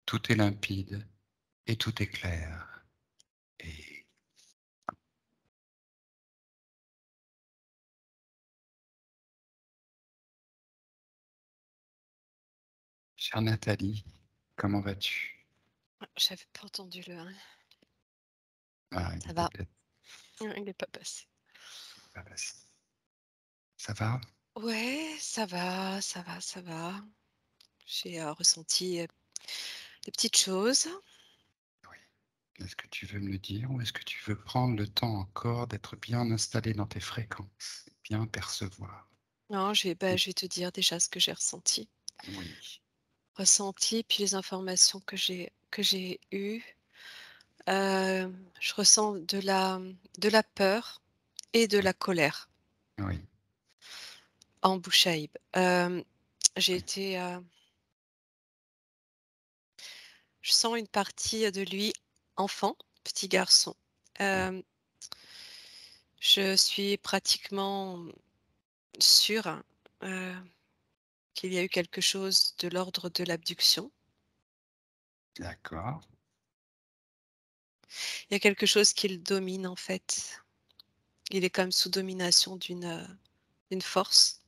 tout est limpide et tout est clair. Et chère Nathalie, comment vas-tu? J'avais pas entendu le «hein». Ah, il Ça était va. peut-être Il est pas passé. pas passé. Ça va? Ouais, ça va, ça va, ça va. J'ai, ressenti, des petites choses. Oui. Est-ce que tu veux me le dire ou est-ce que tu veux prendre le temps encore d'être bien installé dans tes fréquences, bien percevoir? Non, Et je vais te dire déjà ce que j'ai ressenti. oui, Ressenti, puis les informations que j'ai eues. Je ressens de la peur et de oui, la colère oui, en Bouchaïb. J'ai oui, été, je sens une partie de lui enfant, petit garçon. oui. Hem, je suis pratiquement sûre, heu, qu'il y a eu quelque chose de l'ordre de l'abduction. D'accord. Il y a quelque chose qui le domine, en fait. Il est comme sous domination d'une force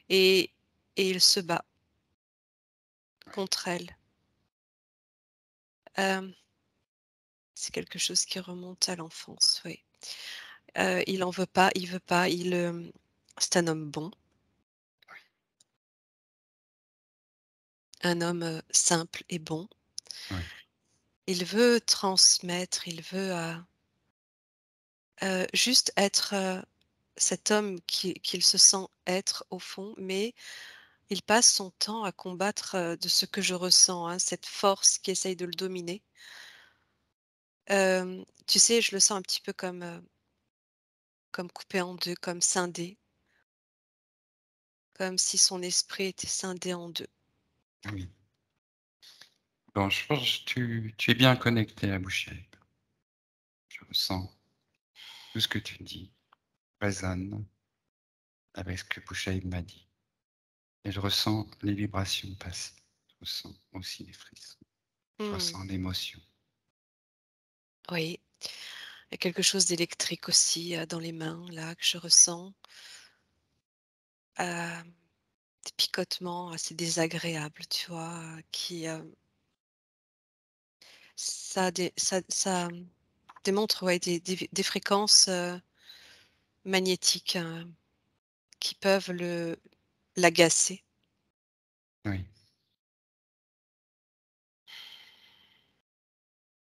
et il se bat Oui, contre elle. Hem, c'est quelque chose qui remonte à l'enfance, oui. Il en veut pas, il veut pas, c'est un homme bon, un homme, simple et bon. oui, Il veut transmettre, il veut, juste être, cet homme qu'il se sent être au fond, mais il passe son temps à combattre, de ce que je ressens, hein, cette force qui essaye de le dominer. Tu sais, je le sens un petit peu comme coupé en 2, comme scindé, comme si son esprit était scindé en 2. oui. Bon, je pense que tu es bien connecté à Boucher. Je ressens tout ce que tu dis résonne avec ce que Boucher m'a dit. Et je ressens les vibrations passer. Je ressens aussi les frissons. Je Mmh, ressens l'émotion. oui, il y a quelque chose d'électrique aussi, dans les mains là que je ressens, hem, des picotements assez désagréables, tu vois? Ça démontre, ouais, des fréquences, magnétiques, qui peuvent le l'agacer. Oui,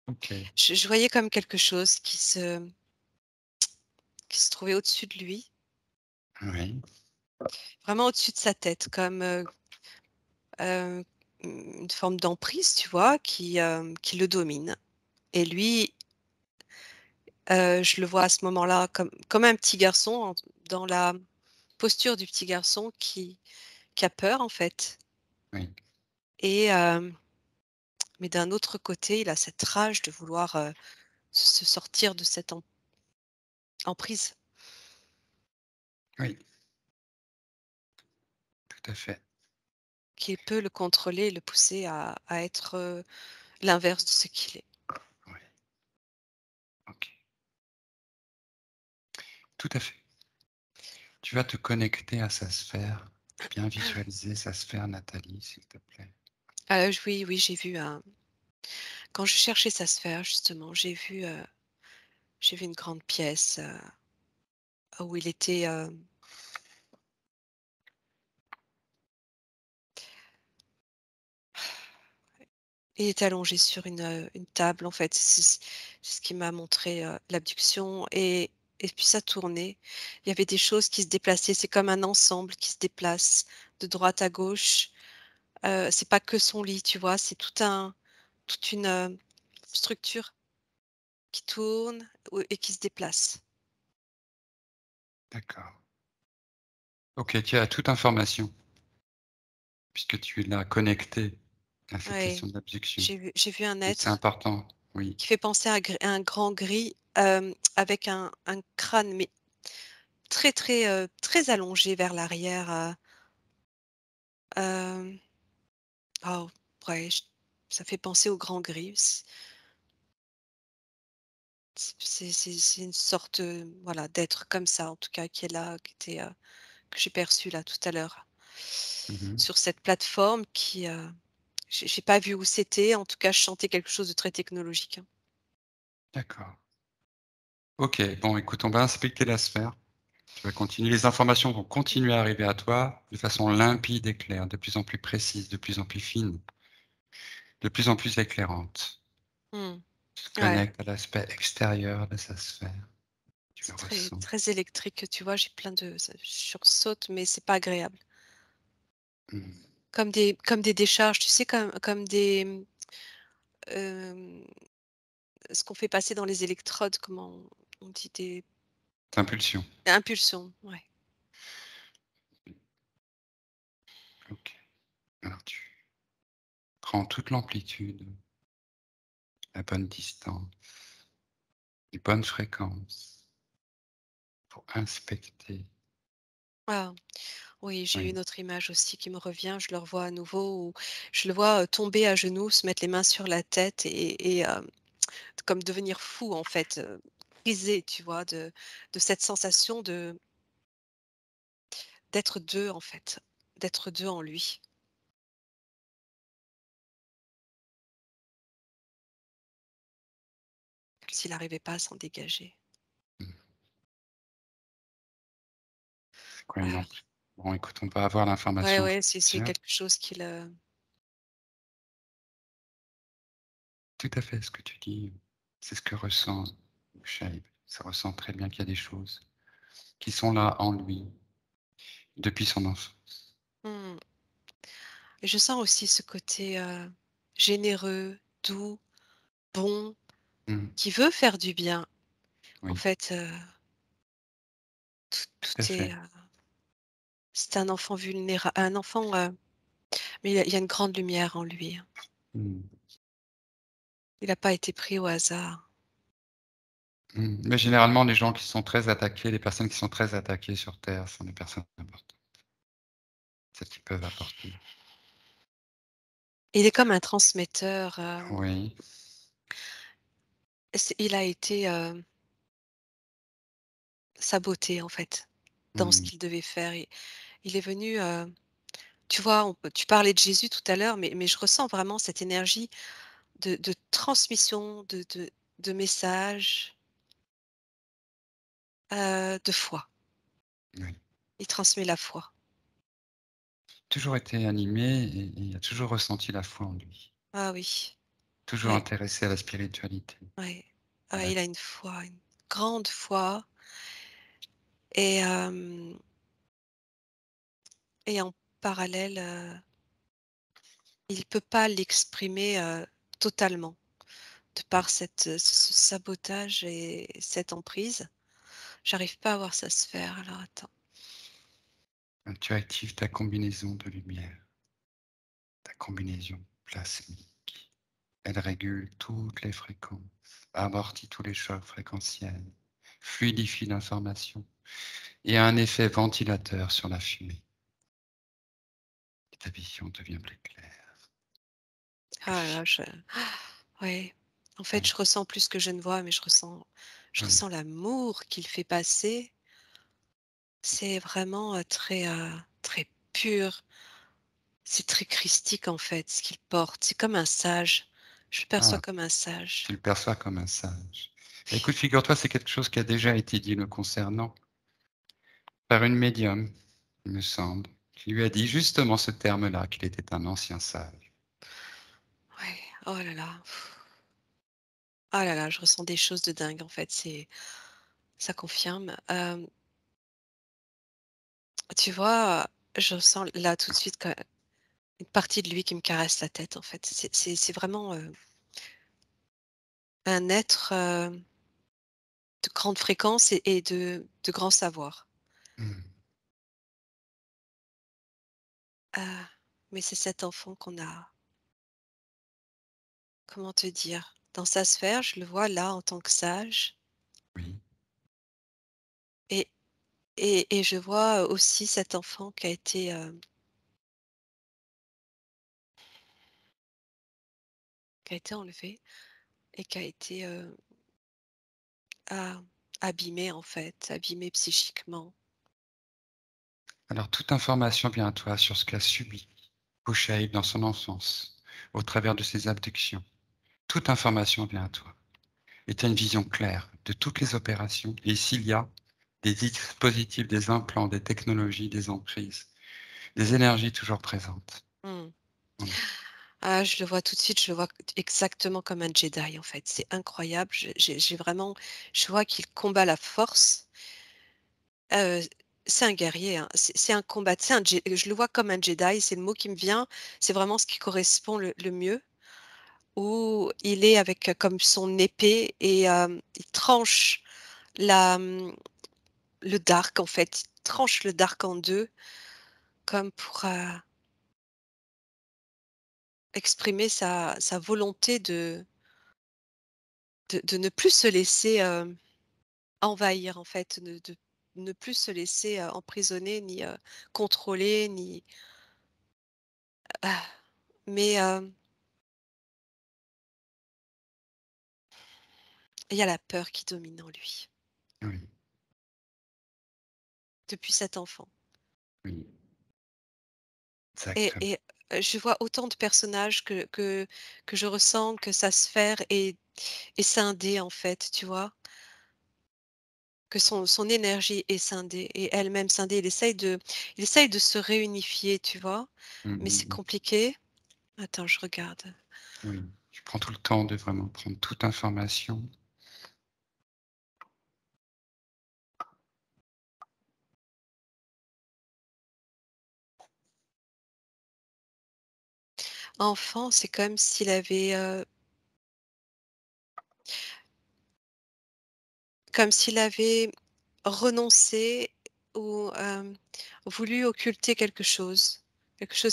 OK. Je voyais comme quelque chose qui se trouvait au-dessus de lui, Oui, vraiment au-dessus de sa tête, comme, heu, une forme d'emprise, tu vois? Qui le domine et lui, je le vois à ce moment-là comme un petit garçon dans la posture du petit garçon qui a peur, en fait oui, et mais d'un autre côté, il a cette rage de vouloir, se sortir de cette emprise oui, tout à fait. qui peut le contrôler et le pousser à être, l'inverse de ce qu'il est. Oui, OK. Tout à fait. Tu vas te connecter à sa sphère, bien visualiser sa sphère, Nathalie, s'il te plaît. Oui, oui, j'ai vu un quand je cherchais sa sphère justement, j'ai vu une grande pièce, où il était, il était allongé sur une table en fait. C'est ce qui m'a montré, l'abduction et puis ça tournait. Il y avait des choses qui se déplaçaient, c'est comme un ensemble qui se déplace de droite à gauche. C'est pas que son lit, tu vois? C'est toute une, structure qui tourne ou et qui se déplace. D'accord. OK, tu as toute information, puisque tu l'as connecté à cette Ouais, question d'abduction j'ai vu un et c'est être important, oui. qui fait penser à un grand gris, avec un crâne, mais très, très, très allongé vers l'arrière, hem, oh, ouais, Ça fait penser au grand gris. C'est une sorte, voilà, d'être comme ça, en tout cas, qui est là, qui était, que j'ai perçu là tout à l'heure, Mmh. sur cette plateforme qui, j'ai pas vu où c'était. En tout cas, je sentais quelque chose de très technologique, hein. D'accord. OK, bon écoute, on va inspecter la sphère. Tu vas continuer, les informations vont continuer à arriver à toi de façon limpide et claire, de plus en plus précise, de plus en plus fine, de plus en plus éclairante. Mmh. Tu te Ouais, connectes à l'aspect extérieur de sa sphère, tu le c'est très ressens. très électrique, tu vois? J'ai plein de ça je sursaute, mais c'est pas agréable. Mmh. Comme des décharges, tu sais, comme des, ce qu'on fait passer dans les électrodes, comment on dit, des Impulsion. impulsions, ouais. OK. Alors tu prends toute l'amplitude, la bonne distance, les bonnes fréquences pour inspecter. Ah, oui, j'ai Oui. une autre image aussi qui me revient, je le revois à nouveau où je le vois, tomber à genoux, se mettre les mains sur la tête et comme devenir fou en fait, brisé, tu vois? De cette sensation d'être 2 en fait, d'être 2 en lui. Comme s'il n'arrivait pas à s'en dégager. Mmh. C'est quoi une Voilà. ampli bon écoute, on va avoir Ouais, l'information au fur ouais, et c'est à mesure. quelque chose qui le Tout à fait, ce que tu dis, c'est ce que ressent Shaib. Ça ressent très bien qu'il y a des choses qui sont là en lui depuis son enfance. mmh et je sens aussi ce côté, généreux, doux, bon, Mmh. qui veut faire du bien. En Oui, fait, tout à tout est, fait. c'est un enfant vulnérable, un enfant, mais il y a une grande lumière en lui, hein. Mmh. Il n'a pas été pris au hasard. Mmh. Mais généralement, les gens qui sont très attaqués, les personnes qui sont très attaquées sur terre sont des personnes importantes, celles qui peuvent apporter. Il est comme un transmetteur, Oui. il a été, saboté en fait, dans ce Mmh. qu'il devait faire. Il est venu, tu vois, tu parlais de Jésus tout à l'heure, mais je ressens vraiment cette énergie de transmission de messages, de foi. Oui. Il transmet la foi. Toujours été animé et il a toujours ressenti la foi en lui. Ah oui, Toujours ouais, intéressé à la spiritualité, ouais. à Ouais, la il a une foi, une grande foi et et en parallèle, il peut pas l'exprimer, totalement, de par ce sabotage et cette emprise. J'arrive pas à voir ça se faire, alors attends. tu actives ta combinaison de lumière, ta combinaison plasmique. Elle régule toutes les fréquences, amortit tous les chocs fréquentiels, fluidifie l'information et a un effet ventilateur sur la fumée. Et ta vision devient plus claire, plus Ah là fine. là, ouais. En fait, Oui, je ressens plus que je ne vois, mais je oui. ressens l'amour qu'il fait passer. C'est vraiment, très, très pur. C'est très christique, en fait, ce qu'il porte. C'est comme un sage. Je le perçois Ah, comme un sage. tu le perçois comme un sage. Écoute, figure-toi, c'est quelque chose qui a déjà été dit le concernant par une médium, il me semble, qui lui a dit justement ce terme-là, qu'il était un ancien sage. Ouais. Oh là là. Ah là là, je ressens des choses de dingue, en fait, ça confirme. Tu vois, je ressens là tout de suite que une partie de lui qui me caresse la tête, en fait. C'est vraiment, un être, de grande fréquence et de grand savoir. Mmh. Ah, mais c'est cet enfant qu'on a, comment te dire? Dans sa sphère, je le vois là en tant que sage Oui. et et je vois aussi cet enfant qui a été, qui a été enlevé et qui a été abîmé en fait, abîmé psychiquement. Alors toute information vient à toi sur ce qu'a subi Bouchaïb dans son enfance, au travers de ses abductions. Toute information vient à toi. Et tu as une vision claire de toutes les opérations. Et s'il y a des dispositifs, des implants, des technologies, des emprises, des énergies toujours présentes. Hmm. Voilà. Ah, je le vois tout de suite, je le vois exactement comme un Jedi en fait. C'est incroyable. J'ai vraiment, je vois qu'il combat la force. Euh, c'est un guerrier, hein. C'est un combat. Je le vois comme un Jedi. C'est le mot qui me vient. C'est vraiment ce qui correspond le mieux. Où il est avec comme son épée et il tranche la, le dark en fait. Il tranche le dark en deux comme pour exprimer sa volonté de ne plus se laisser envahir en fait, de ne plus se laisser emprisonner ni contrôler ni ah, mais il y a la peur qui domine en lui Oui, depuis cet enfant oui, et, exactement. et je vois autant de personnages que je ressens que sa sphère est scindée en fait, tu vois, que son énergie est scindée et elle-même scindée. Il essaye de se réunifier, tu vois, Mm, mais mm, c'est mm. compliqué. Attends, je regarde. Oui, je prends tout le temps de vraiment prendre toute information. Enfant, c'est comme s'il avait, comme s'il avait renoncé ou voulu occulter quelque chose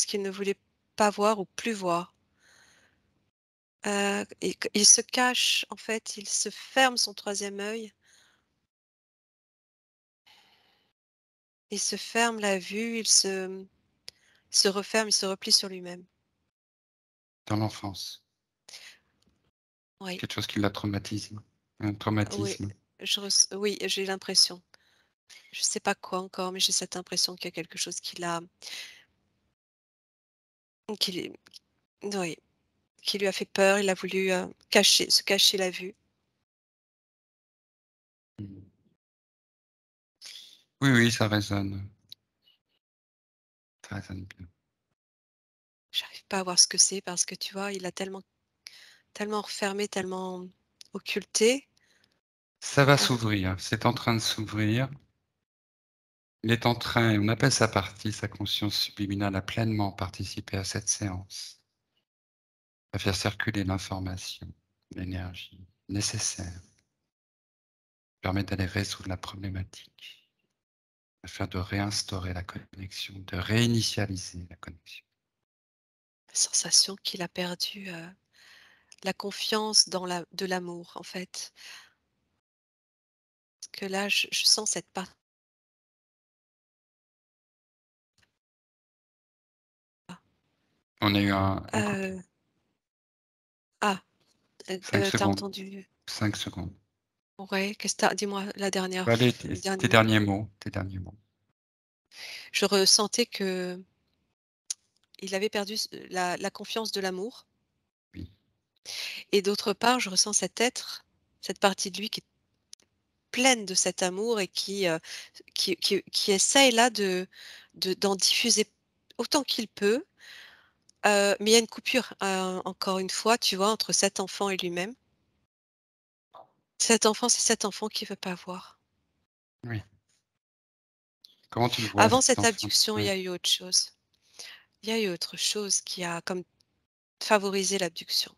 qu'il ne voulait pas voir ou plus voir. Il se cache, en fait, il se ferme son troisième œil, il se ferme la vue, se referme, il se replie sur lui-même. Dans l'enfance. Oui, Quelque chose qui l'a traumatisé. Un oui, traumatisme. oui, j'ai l'impression. Je sais pas quoi encore, mais j'ai cette impression qu'il y a quelque chose qui, oui, qui lui a fait peur. Il a voulu se cacher la vue. Mm. Oui, oui, ça résonne. Ça résonne bien. J'arrive pas à voir ce que c'est parce que tu vois, il a tellement refermé, tellement occulté. Ça va Heu, s'ouvrir. C'est en train de s'ouvrir. Il est en train, on appelle sa partie, sa conscience subliminale, à pleinement participer à cette séance, à faire circuler l'information, l'énergie nécessaire, permet d'aller résoudre la problématique, afin de réinstaurer la connexion, de réinitialiser la connexion. la sensation qu'il a perdu, la confiance dans de l'amour, en fait. Parce que là, je sens cette part On a eu un couple. heu, ah, 5 tu secondes. entendu 5 secondes. ouais, qu'est-ce que tu dis-moi la dernière Allez, le dernier tes mot? derniers mots, tes derniers mots. Je ressentais qu'il avait perdu la confiance de l'amour Oui. et d'autre part, je ressens cet être, cette partie de lui qui est pleine de cet amour et qui essaye là d'en diffuser autant qu'il peut, mais il y a une coupure, encore une fois, tu vois, entre cet enfant et lui-même. Cet enfant, c'est cet enfant qui veut pas voir. Oui. Comment tu le vois, Avant cet cette enfant? abduction, il y Oui. a eu autre chose. Il y a eu autre chose qui a comme favorisé l'abduction.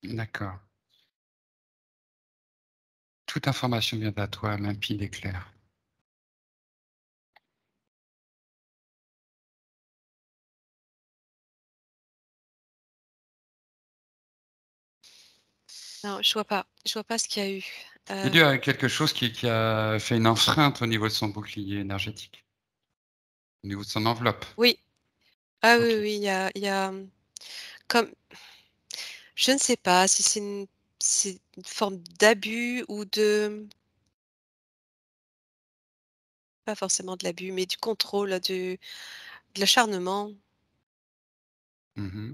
D'accord. Toute information vient à toi, limpide et claire. Non, je vois pas ce qu'il y a eu. Il y Hem, a quelque chose qui a fait une enfreinte au niveau de son bouclier énergétique, au niveau de son enveloppe. oui, ah oui, OK. oui, il y a, comme Je ne sais pas si c'est une forme d'abus ou de pas forcément de l'abus, mais du contrôle, de l'acharnement. Mmh.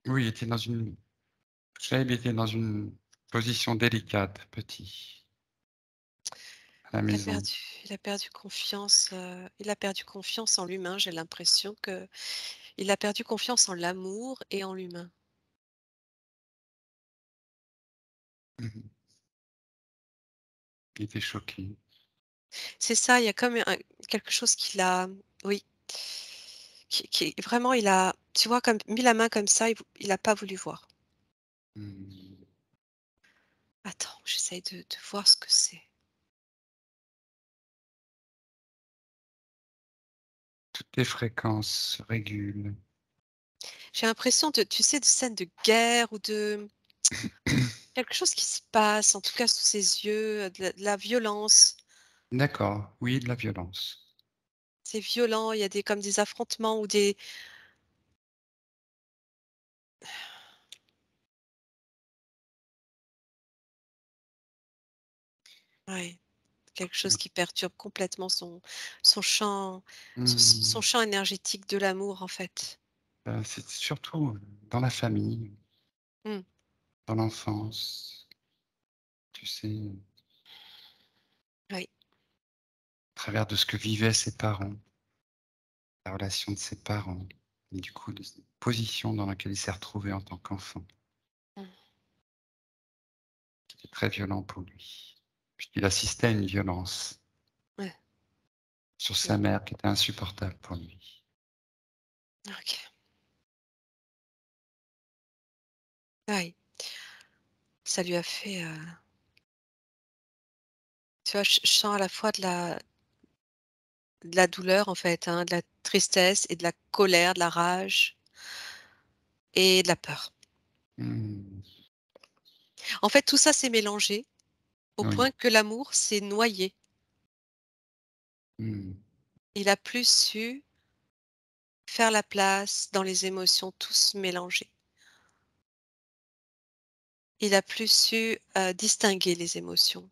Oui, il était dans une Shaib était dans une position délicate, petit, à la Il a maison. perdu il a perdu confiance en l'humain, j'ai l'impression que il a perdu confiance en l'amour et en l'humain. Mmh. Il était choqué. C'est ça, il y a comme quelque chose qu'il a oui, qui vraiment il a, tu vois, comme mis la main comme ça, il a pas voulu voir. Mmh. Attends, j'essaye de voir ce que c'est. Toutes les fréquences se régulent. J'ai l'impression de, tu sais, de scènes de guerre ou de quelque chose qui se passe, en tout cas sous ses yeux, de la violence. D'accord, oui, de la violence. C'est violent, il y a des comme des affrontements ou des ouais, quelque chose qui perturbe complètement son champ son Mmh. champ énergétique de l'amour, en fait. C'est surtout, dans la famille, Mmh, dans l'enfance, tu sais, oui. à travers de ce que vivaient ses parents, la relation de ses parents et du coup, de cette position dans laquelle il s'est retrouvé en tant qu'enfant. Mmh, C'était très violent pour lui. Puisqu'il assistait à une violence ouais, sur mmh, sa mère qui était insupportable pour lui. OK. Oui, ça lui a fait, tu vois, je sens à la fois de la douleur, en fait, hein, de la tristesse et de la colère, de la rage et de la peur. Mmh. En fait, tout ça s'est mélangé au Oui. point que l'amour s'est noyé. Mmh. Il a plus su faire la place dans les émotions, tous mélangées. Il a plus su, distinguer les émotions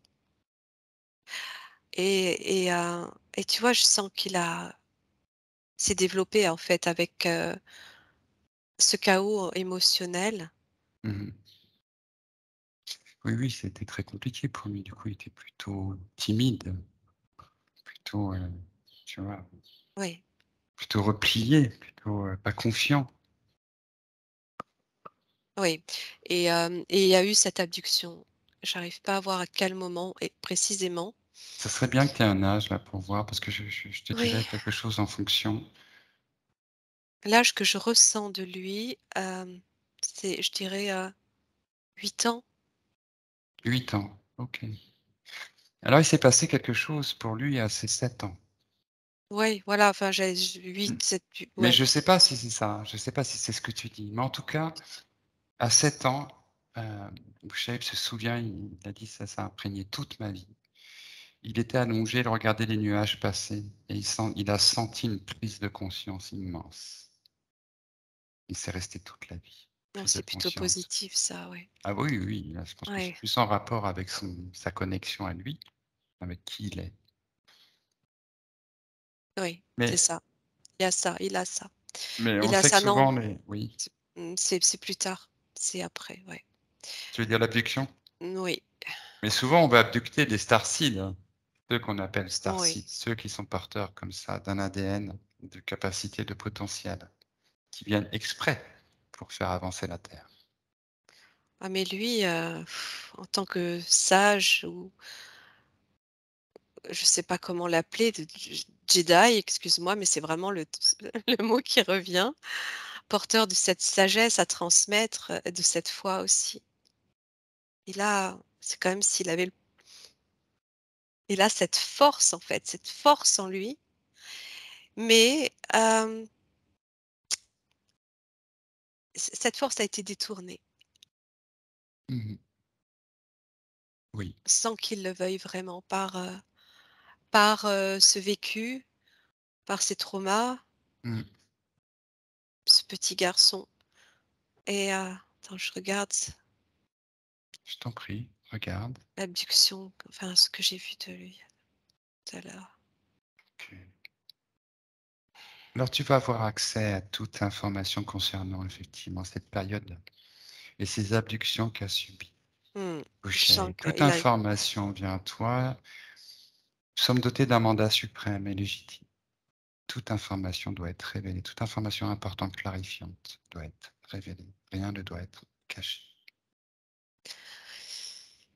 et tu vois, je sens qu'il a s'est développé, en fait, avec, ce chaos émotionnel. Mmh. Oui, oui, c'était très compliqué pour lui. Du coup, il était plutôt timide, plutôt, tu vois? Oui, Plutôt replié, plutôt, pas confiant. oui et il y a eu cette abduction. J'arrive pas à voir à quel moment et précisément. Ça serait bien que tu aies un âge là pour voir parce que je te dirais Oui, quelque chose en fonction. l'âge que je ressens de lui, c'est je dirais, 8 ans. 8 ans, OK. Alors il s'est passé quelque chose pour lui à ses 7 ans. Ouais, voilà, enfin, j'ai Mmh. 8-7 hu Mais ouais. je sais pas si c'est ça, je sais pas si c'est ce que tu dis. Mais en tout cas, à 7 ans, Bouchaïb se souvient, il a dit: «Ça a imprégné toute ma vie». Il était allongé, il regardait les nuages passer et il a senti une prise de conscience immense. Et c'est resté toute la vie, Non, prise de c'est plutôt conscience. positif ça, ouais. Ah oui, oui, là, je pense que c'est Ouais, plus en rapport avec sa connexion à lui, avec qui il est. oui, c'est Mais ça. Il y a ça, il a ça. on Il a sait que ça, non, souvent les oui, c'est plus tard, c'est après, ouais. tu veux dire l'abduction? Oui, Mais souvent on va abducter des starseeds, hein, ceux qu'on appelle oui. starseeds, ceux qui sont porteurs comme ça d'un ADN, de capacités, de potentiel, qui viennent exprès pour faire avancer la Terre. Ah mais lui, en tant que sage ou je sais pas comment l'appeler, de Jedi, excuse-moi, mais c'est vraiment le le mot qui revient, porteur de cette sagesse à transmettre, de cette foi aussi. C'est comme s'il avait il a cette force en fait, cette force en lui, mais cette force a été détournée, Mmh. Oui. sans qu'il le veuille vraiment par ce vécu, par ses traumas, Mmh. ce petit garçon. et attends, je regarde Je t'en prie, regarde. l'abduction, enfin ce que j'ai vu de lui tout à l'heure. Ok. Alors tu vas avoir accès à toute information concernant effectivement cette période et ces abductions qu'a subies. Je sens Boucher. Toute qu'il a information vient à toi. Nous sommes dotés d'un mandat suprême et légitime. Toute information doit être révélée. Toute information importante, clarifiante, doit être révélée. Rien ne doit être caché.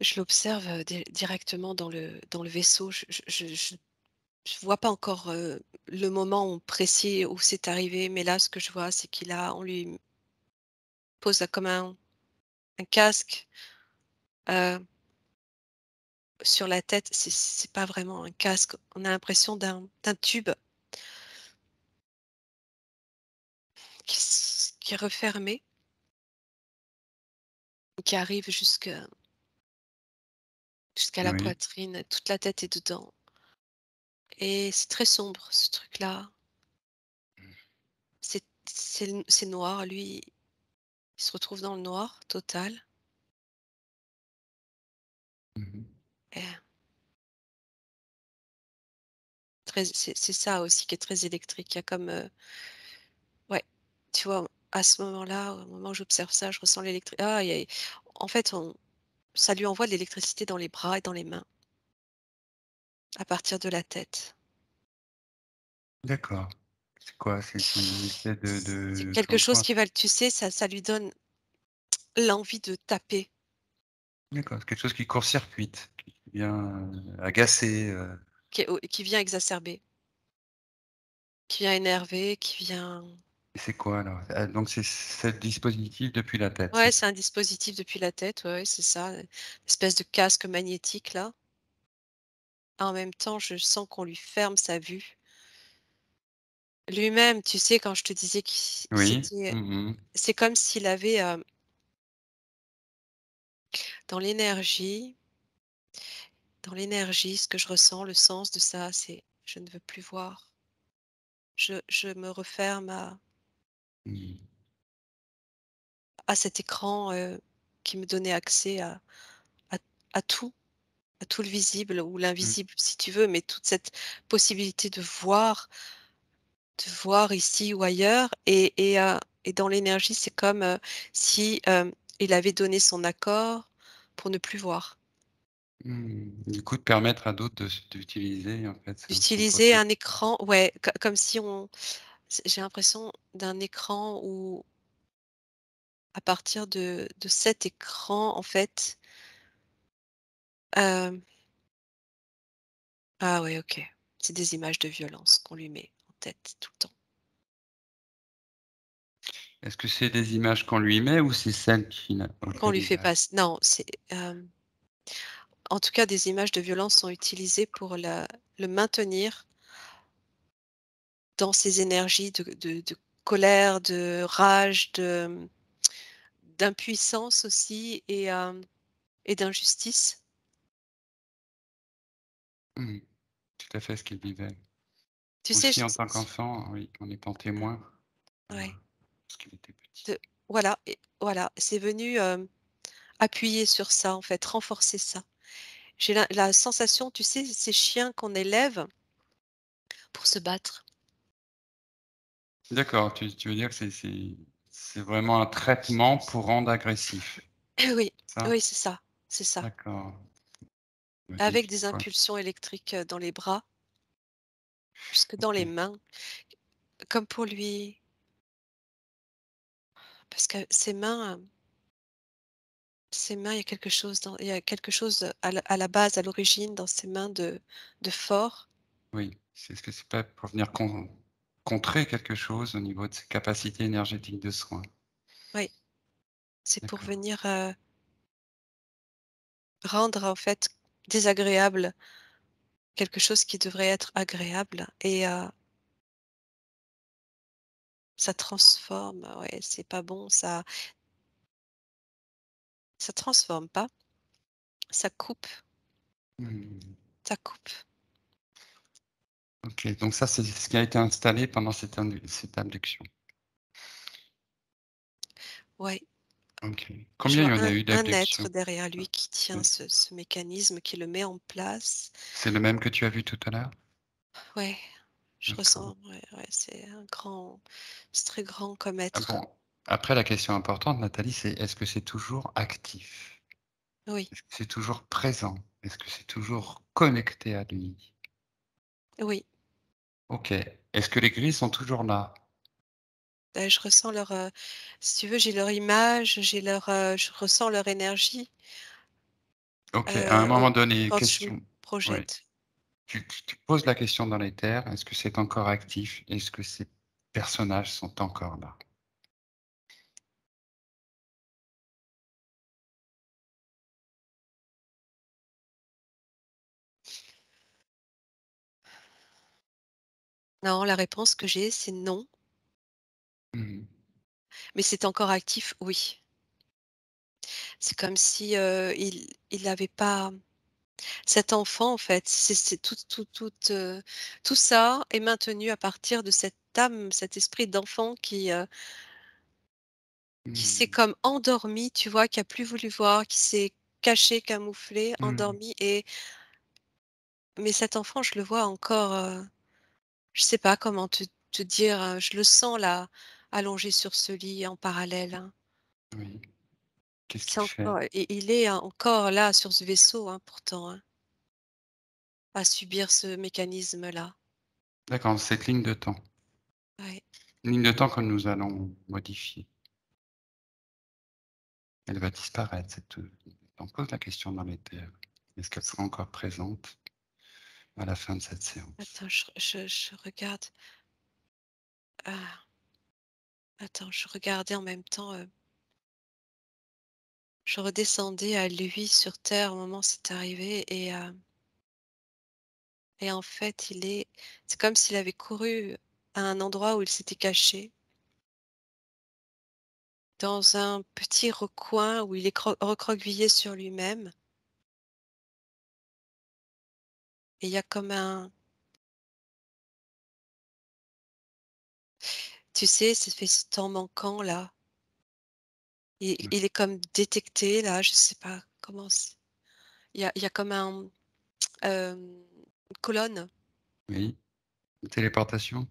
je l'observe, directement dans le vaisseau. Je vois pas encore, le moment précis où c'est arrivé, mais là, ce que je vois, c'est on lui pose comme un casque, heu, sur la tête. C'est pas vraiment un casque. On a l'impression d'un tube qui est refermé, qui arrive jusqu'à la Oui. poitrine. Toute la tête est dedans et c'est très sombre ce truc-là. C'est noir. Lui, il se retrouve dans le noir total Mhm. et c'est ça aussi qui est très électrique. Il y a comme, ouais, tu vois, à ce moment-là, au moment où j'observe ça, je ressens en fait, ça lui envoie de l'électricité dans les bras et dans les mains, à partir de la tête. D'accord. C'est quoi? C'est une espèce C'est de quelque chose quoi? qui va tu sais, ça lui donne l'envie de taper, D'accord. C'est quelque chose qui court-circuite, qui vient agacer. qui vient exacerber, qui vient énerver, qui vient Et c'est quoi alors? Donc c'est le dispositif depuis la tête, c'est ouais, ça? c'est un dispositif depuis la tête, ouais, ouais, c'est ça, espèce de casque magnétique là. En même temps, je sens qu'on lui ferme sa vue. Lui-même, tu sais, quand je te disais Oui. Mhm. c'est comme s'il avait, dans l'énergie dans l'énergie, ce que je ressens, le sens de ça, c'est: «Je ne veux plus voir». Je me referme Mhm. à cet écran, qui me donnait accès à à tout, à tout le visible ou Mhm. l'invisible si tu veux, mais toute cette possibilité de voir ici ou ailleurs et dans l'énergie, c'est comme, si, il avait donné son accord pour ne plus voir. Du coup, de permettre à d'autres d'utiliser en fait son D'utiliser un potentiel. écran, ouais, comme si on j'ai l'impression d'un écran où à partir de cet écran, en fait, hem ah ouais, OK. C'est des images de violence qu'on lui met en tête tout le temps. Est-ce que c'est des images qu'on lui met ou c'est celles Qu'on auxquelles lui il fait a? passer non, en tout cas, des images de violence sont utilisées pour le maintenir dans ses énergies de colère, de rage, d'impuissance aussi et d'injustice. Mmh. Tout à fait ce qu'il vivait. Tu sais, Aussi en tant qu'enfant, oui, en étant témoin, ouais, lorsqu'il était petit. de voilà, c'est venu, appuyer sur ça, en fait, renforcer ça. J'ai la sensation, tu sais, ces chiens qu'on élève pour se battre. D'accord, tu veux dire que c'est vraiment un traitement pour rendre agressif, Oui, ça? oui, c'est ça. D'accord. J'imagine Avec qu'il des soit impulsions électriques, dans les bras, jusque dans les OK. mains, comme pour lui parce que ses mains, il y a quelque chose à la base, à l'origine, dans ses mains de fort. Oui, c'est ce que c'est pas pour venir contrer quelque chose au niveau de ses capacités énergétiques de soin. Oui, c'est pour D'accord. venir, rendre, en fait, désagréable quelque chose qui devrait être agréable et ça transforme, ouais, c'est pas bon, ça transforme pas, ça coupe, Mmh. ça coupe. OK, donc ça, c'est ce qui a été installé pendant cette abduction. Ouais. OK. Je Combien il vois y en a un eu un être d'abductions? derrière lui qui tient Oui. ce mécanisme, qui le met en place. C'est le même que tu as vu tout à l'heure? Ouais, je D'accord. ressens, ouais, ouais, c'est très grand comme Ah être. bon, après la question importante, Nathalie, c'est est-ce que c'est toujours actif? Oui, Est-ce que c'est toujours présent? Est-ce que c'est toujours connecté à lui? oui, OK. Est-ce que les grilles sont toujours là? je ressens si tu veux, j'ai leur image, je ressens leur énergie, OK, à un moment donné, quand je me question oui, projette. tu poses la question dans les terres, est-ce que c'est encore actif? Est-ce que ces personnages sont encore là? Non, la réponse que j'ai, c'est non, Mmh. mais c'est encore actif, oui. C'est comme si, il avait pas cet enfant, en fait, c'est tout ça est maintenu à partir de cette âme, cet esprit d'enfant qui s'est Mmh. comme endormi, tu vois? Qui a plus voulu voir, qui s'est caché, camouflé, Mmh. endormi. Mais cet enfant, je le vois encore, je sais pas comment te dire, je le sens là, allongé sur ce lit en parallèle, hein. Oui. Qu'est-ce C'est qu'il fait? encore et il est encore là sur ce vaisseau, hein, pourtant, hein, à subir ce mécanisme-là. D'accord, cette ligne de temps. Ouais, Une ligne de temps que nous allons modifier. Elle va disparaître cette, on pose la question dans les terres. Est-ce qu'elle sera encore présente à la fin de cette séance? attends, je regarde, ah, attends, je regardais en même temps, je redescendais à lui sur terre au moment où c'est arrivé et en fait, c'est comme s'il avait couru à un endroit où il s'était caché, dans un petit recoin où il est recroquevillé sur lui-même et il y a comme tu sais, ça fait ce temps manquant là, Oui. il est comme détecté là, je sais pas comment il y a comme une colonne, Oui. Téléportation?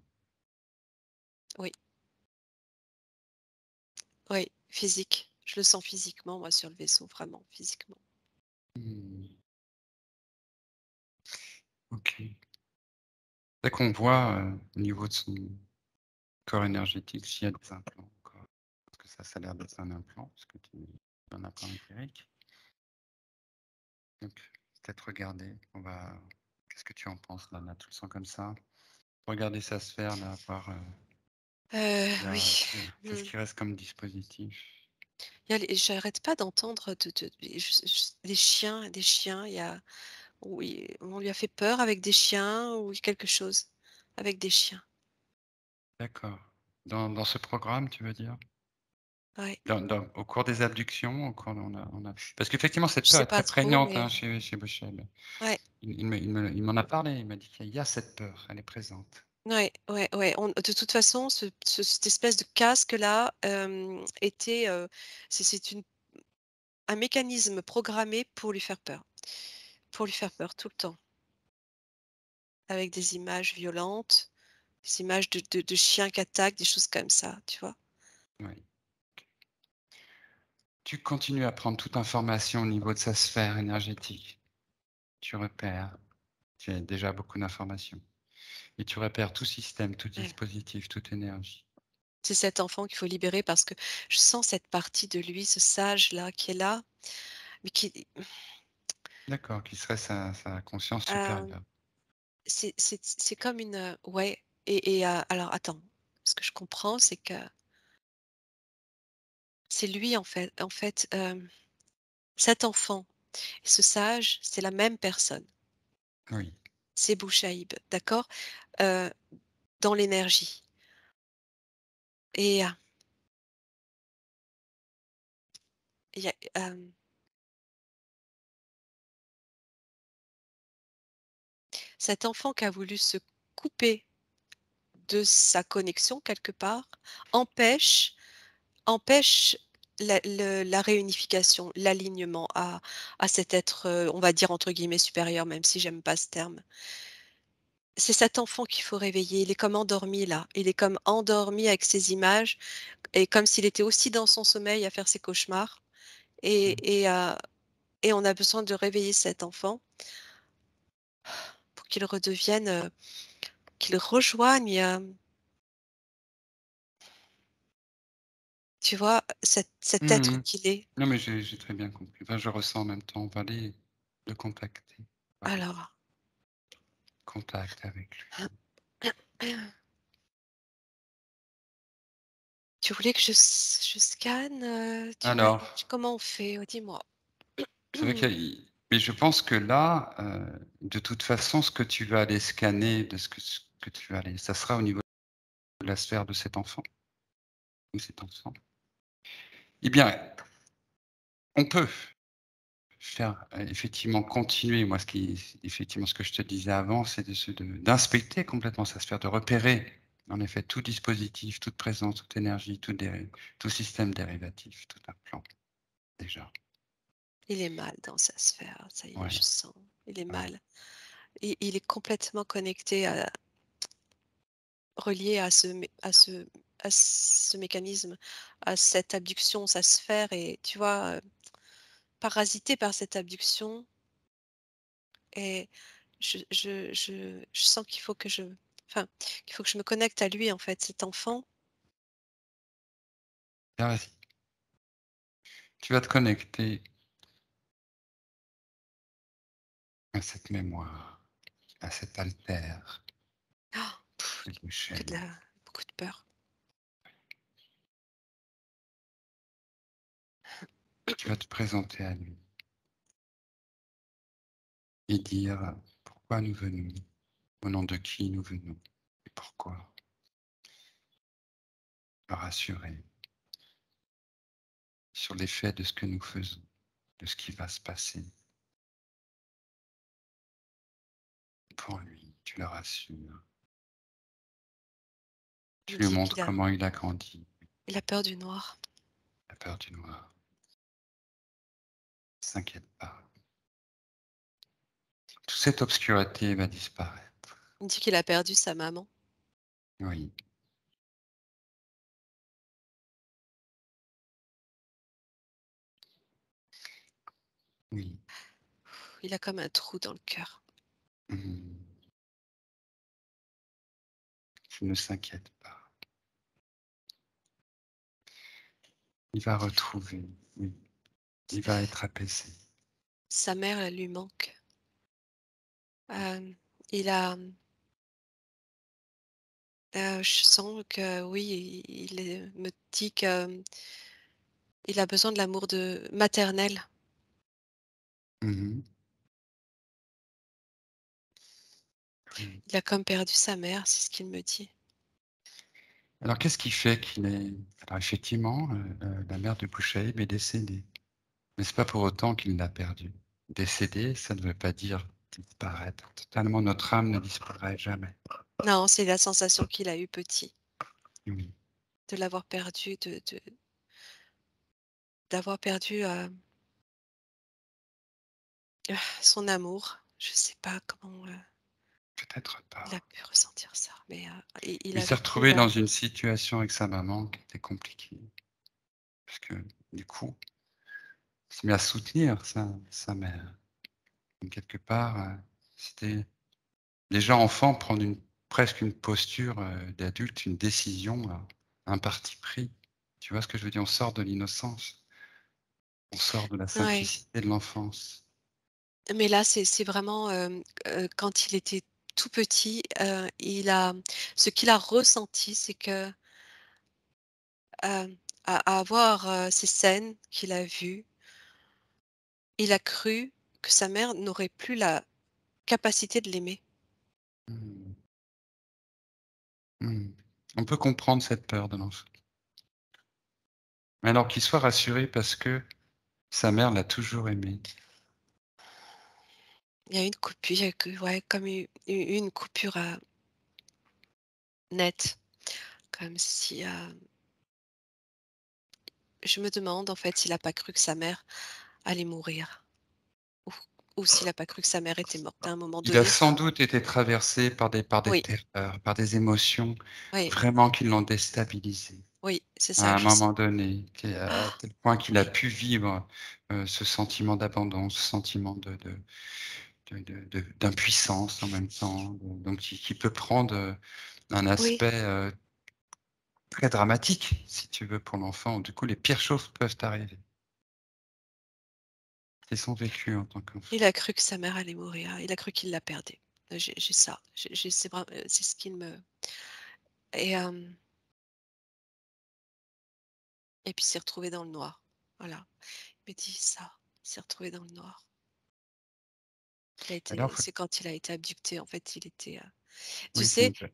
oui, oui, physique. Je le sens physiquement moi sur le vaisseau, vraiment physiquement. Mmh. OK. Dès qu'on voit, au niveau de son corps énergétique, s'il y a des implants encore. Parce que ça a l'air d'être un implant, parce que tu un implant éthérique. Donc peut-être regarder, on va qu'est-ce que tu en penses, Lana? Tu le sens comme ça? Regarder sa sphère là, voir, Oui, qu'est-ce mmh. qui reste comme dispositif? J'arrête pas d'entendre des chiens, il y a oui, on lui a fait peur avec des chiens ou quelque chose avec des chiens. D'accord. Dans ce programme, tu veux dire? Ouais, Au cours des abductions, au cours on a parce qu'effectivement cette je peur sais est pas très trop, prégnante, mais hein, chez Bushel. ouais, Il m'en a parlé, il m'a dit qu'il y a cette peur, elle est présente. ouais, ouais, ouais. De toute façon, cette espèce de casque-là, était, c'est un mécanisme programmé pour lui faire peur tout le temps, avec des images violentes, des images de chiens qui attaquent, des choses comme ça, tu vois? Oui. Tu continues à prendre toute information au niveau de sa sphère énergétique. Tu repères, tu as déjà beaucoup d'informations et tu repères tout système, tout Ouais. dispositif, toute énergie. C'est cet enfant qu'il faut libérer parce que je sens cette partie de lui, ce sage-là qui est là, mais D'accord, qui serait sa conscience hem, supérieure. c'est comme ouais alors attends, ce que je comprends, c'est que c'est lui en fait, cet enfant et ce sage, c'est la même personne. Oui, C'est Bouchaïb, d'accord? Heu, dans l'énergie et il y a, cet enfant qui a voulu se couper de sa connexion quelque part, empêche empêche la réunification, l'alignement à cet être, on va dire entre guillemets «supérieur», même si j'aime pas ce terme. C'est cet enfant qu'il faut réveiller, il est comme endormi là, il est comme endormi avec ses images et comme s'il était aussi dans son sommeil à faire ses cauchemars Mmh. et et heu et on a besoin de réveiller cet enfant pour qu'il redevienne, qu'il rejoigne, tu vois, cet Mmh être mh. qu'il est. Non, mais j'ai très bien compris. Enfin, je ressens en même temps, on va aller le contacter. On va aller Alors, contact avec lui. tu voulais que je scanne, tu veux Alors, comment on fait? Dis-moi. c'est vrai qu'il y a mais je pense que là, de toute façon, ce que tu vas aller scanner, de ce que tu vas aller ça sera au niveau de la sphère de cet enfant ou cet enfant. Eh bien, on peut faire, effectivement continuer, moi effectivement ce que je te disais avant, c'est d'inspecter complètement sa sphère, de repérer en effet tout dispositif, toute présence, toute énergie, tout système dérivatif, tout un plan déjà. Il est mal dans sa sphère, ça y est, je Ouais, sens. Il est ouais. mal. Et il est complètement connecté à relié à ce mécanisme, à cette abduction, sa sphère et tu vois, parasité par cette abduction et je sens qu'il faut que je enfin, qu'il faut que je me connecte à lui, en fait, cet enfant. Tiens, vas-y, tu vas te connecter à cette mémoire, à cet alter Ah, pff, que de Michel. la beaucoup de peur. Tu vas te présenter à lui et dire pourquoi nous venons, au nom de qui nous venons et pourquoi. Le rassurer sur l'effet de ce que nous faisons, de ce qui va se passer. Pour lui, tu le rassures. Il me Tu lui dit montres comment il a grandi, il a peur du noir. la peur du noir. Ne s'inquiète pas. Toute cette obscurité va disparaître. Il me dit qu'il a perdu sa maman. Oui, oui. Il a comme un trou dans le cœur. Mhm. Ne s'inquiète pas. Il va retrouver, oui. Il va être apaisé. Sa mère, elle lui manque. Il a, je sens que oui, me dit que il a besoin de l'amour de maternel. Mhm. Oui. Il a comme perdu sa mère, c'est ce qu'il me dit. Alors, qu'est-ce qui fait qu'il est... Alors, effectivement, la mère de Bouchaïb est décédée. Mais c'est pas pour autant qu'il l'a perdue. Décédé, ça ne veut pas dire disparaître. Totalement, notre âme ne disparaît jamais. Non, c'est la sensation qu'il a eue petit, Oui. de l'avoir perdu, d'avoir perdu, son amour. Je sais pas comment, Peut-être il a pas. pu ressentir ça, mais, il Il a s'est vécu retrouvé dans une situation avec sa maman qui était compliquée. Parce que, du coup, il s'est mis à soutenir sa mère. Donc, quelque part, c'était déjà enfant prendre presque une posture d'adulte, une décision, un parti pris. Tu vois ce que je veux dire? On sort de l'innocence, on sort de la ouais, simplicité de l'enfance. mais là, c'est vraiment, quand il était tout petit, ce qu'il a ressenti, c'est que, à avoir, ces scènes qu'il a vues, il a cru que sa mère n'aurait plus la capacité de l'aimer. Mmh. Mmh. On peut comprendre cette peur de l'enfant. Mais alors qu'il soit rassuré parce que sa mère l'a toujours aimé. Il y a une coupure, il y a que ouais, comme une coupure, nette, comme si, je me demande en fait s'il a pas cru que sa mère allait mourir ou s'il a pas cru que sa mère était morte à un moment Il a donné. sans doute été traversé par des Oui, terreurs, par des émotions oui, vraiment qui l'ont déstabilisé. oui, c'est ça, À un je sais. moment donné, à Ah! tel point qu'il a Oui, pu vivre, ce sentiment d'abandon, ce sentiment d'impuissance en même temps, donc qui peut prendre, un oui, aspect, très dramatique, si tu veux, pour l'enfant. Du coup, les pires choses peuvent arriver. C'est son vécu en tant qu'enfant. il a cru que sa mère allait mourir, il a cru qu'il la perdait. J'ai ça, c'est vrai, c'est ce qu'il me et et puis il s'est retrouvé dans le noir. Voilà. Il me dit ça, il s'est retrouvé dans le noir. Alors faut C'est quand il a été abducté, en fait, il était, tu oui, c'est sais, une je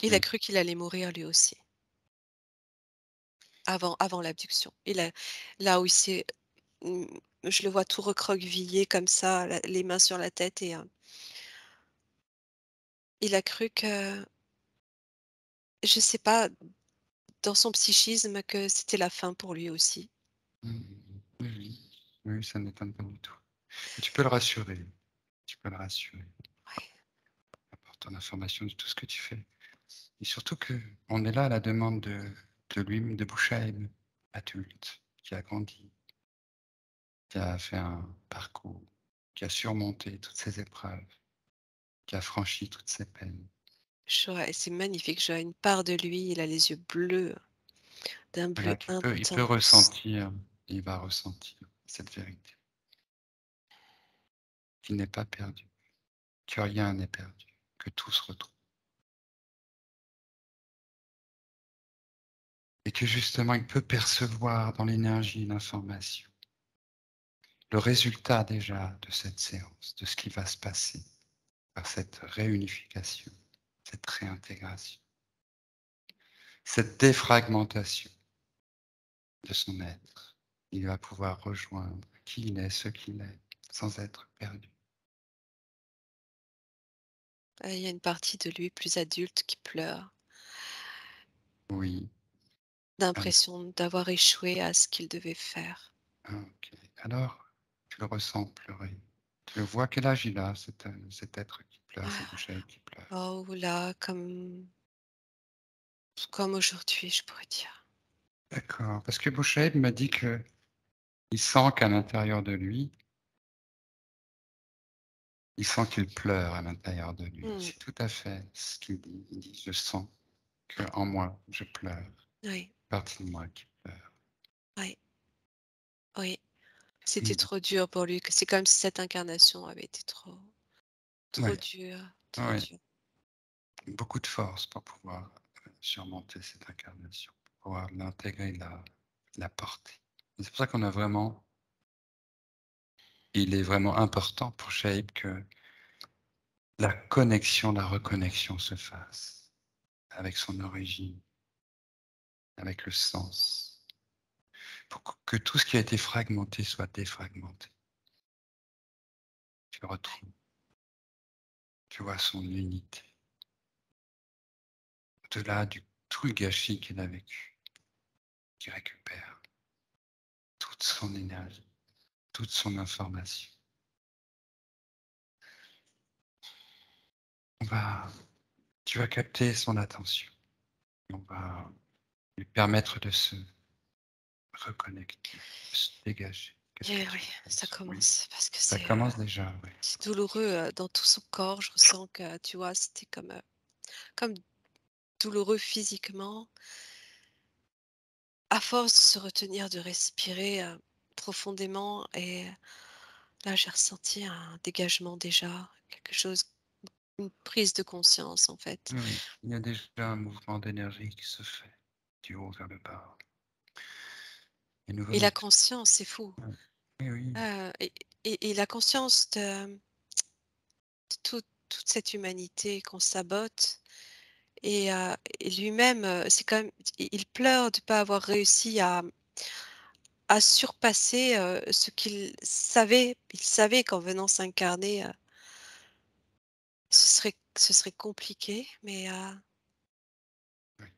il a oui. cru qu'il allait mourir lui aussi, avant l'abduction. Là où il s'est, mmh, je le vois tout recroquevillé comme ça, les mains sur la tête et il a cru que, je sais pas, dans son psychisme, que c'était la fin pour lui aussi. Mmh. Oui, oui. Oui, ça ne m'étonne pas du tout. Et tu peux le rassurer, tu peux le rassurer. Ouais. Apporte ton information de tout ce que tu fais. Et surtout qu'on est là à la demande de lui, de Bouchaïm, adulte, qui a grandi, qui a fait un parcours, qui a surmonté toutes ces épreuves, qui a franchi toutes ces peines. C'est magnifique, je vois une part de lui, il a les yeux bleus, d'un bleu Voilà, il peut intense. ressentir, il va ressentir cette vérité, qu'il n'est pas perdu, que rien n'est perdu, que tout se retrouve. Et que justement, il peut percevoir dans l'énergie l'information, le résultat déjà de cette séance, de ce qui va se passer par cette réunification, cette réintégration, cette défragmentation de son être. Il va pouvoir rejoindre qui il est, ce qu'il est, sans être perdu. Il y a une partie de lui plus adulte qui pleure, Oui, alors, d'impression d'avoir échoué à ce qu'il devait faire. ok. Alors, tu le ressens pleurer. Tu le vois, quel âge il a, cet être qui pleure, cette Ah, bouche qui pleure. oh là, comme aujourd'hui, je pourrais dire. D'accord, parce que Bouchaïb m'a dit que il sent qu'à l'intérieur de lui, il sent qu'il pleure à l'intérieur de lui. Mmh, C'est tout à fait ce qu'il dit. Il dit: «Je sens qu'en moi, je pleure, oui, partie de moi qui pleure». oui, oui. C'était Mmh. trop dur pour lui, que c'est comme si cette incarnation avait été trop Ouais, dure, trop ouais, dure. beaucoup de force pour pouvoir, surmonter cette incarnation, pour pouvoir l'intégrer, la porter. Et c'est pour ça qu'on a vraiment il est vraiment important pour Shaib que la connexion, la reconnexion se fasse avec son origine, avec le sens, pour que tout ce qui a été fragmenté soit défragmenté. Tu le retrouves, tu vois son unité, au-delà du tout le gâchis qu'il a vécu, qui récupère toute son énergie, toute son information. On va Tu vas capter son attention. On va lui permettre de se reconnecter, de se dégager. Qu'est-ce que Et tu oui, en ça penses? Oui, commence parce que ça commence déjà, oui. c'est douloureux, dans tout son corps. Je ressens que, tu vois, c'était comme douloureux physiquement. À force de se retenir, de respirer, profondément et là, j'ai ressenti un dégagement déjà, quelque chose, une prise de conscience, en fait. Oui, il y a déjà un mouvement d'énergie qui se fait du haut vers le bas. Et nous Et venons la de conscience, c'est fou. ouais. Oui, oui, Heu et la conscience de toute cette humanité qu'on sabote et lui-même, c'est quand même il pleure de ne pas avoir réussi à surpasser, ce qu'il savait. Il savait qu'en venant s'incarner, ce serait compliqué, mais oui.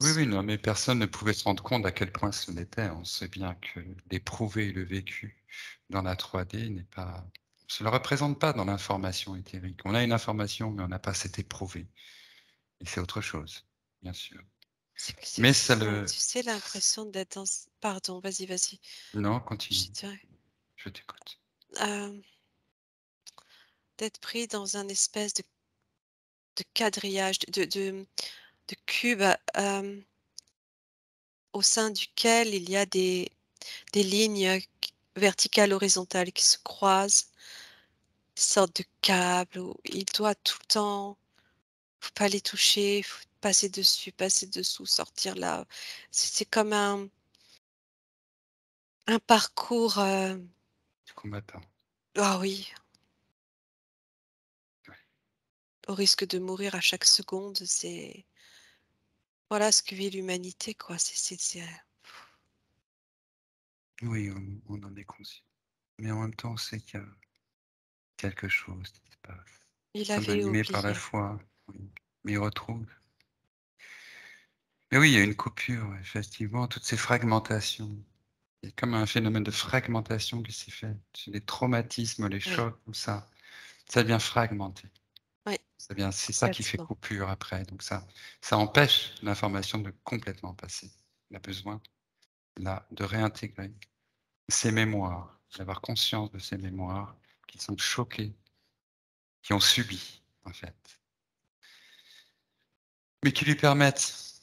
Oui, oui, non, mais personne ne pouvait se rendre compte à quel point ce l'était. On sait bien que l'éprouvé et le vécu dans la 3D n'est pas se le représente pas dans l'information éthérique. On a une information, mais on n'a pas cet éprouvé et c'est autre chose, bien sûr. C'est que Mais ça on a, le tu sais, l'impression d'être dans pardon, vas-y, vas-y, non, je continue, dirais, je t'écoute. hem, d'être pris dans un espèce de quadrillage, de cube, au sein duquel il y a des lignes verticales, horizontales qui se croisent, des sortes de câbles où il doit tout le temps, faut pas les toucher, faut passer dessus, passer dessous, sortir là. C'est comme un parcours, Du combattant. ah oui, Ouais. au risque de mourir à chaque seconde, c'est voilà ce que vit l'humanité, quoi. Oui, on en est conscient. Mais en même temps, on sait qu'il y a quelque chose qui se passe. Il Nous sommes avait animés par la oublié. foi, oui, mais il retrouve. Mais oui, il y a une coupure, ouais, effectivement, toutes ces fragmentations. Il y a comme un phénomène de fragmentation qui s'est fait. Les traumatismes, les Oui, chocs, tout ça devient fragmenté. oui, C'est ça qui fait complètement. coupure après. Donc ça empêche l'information de complètement passer. Il a besoin là de réintégrer ses mémoires, d'avoir conscience de ses mémoires qui sont choquées, qui ont subi en fait, mais qui lui permettent,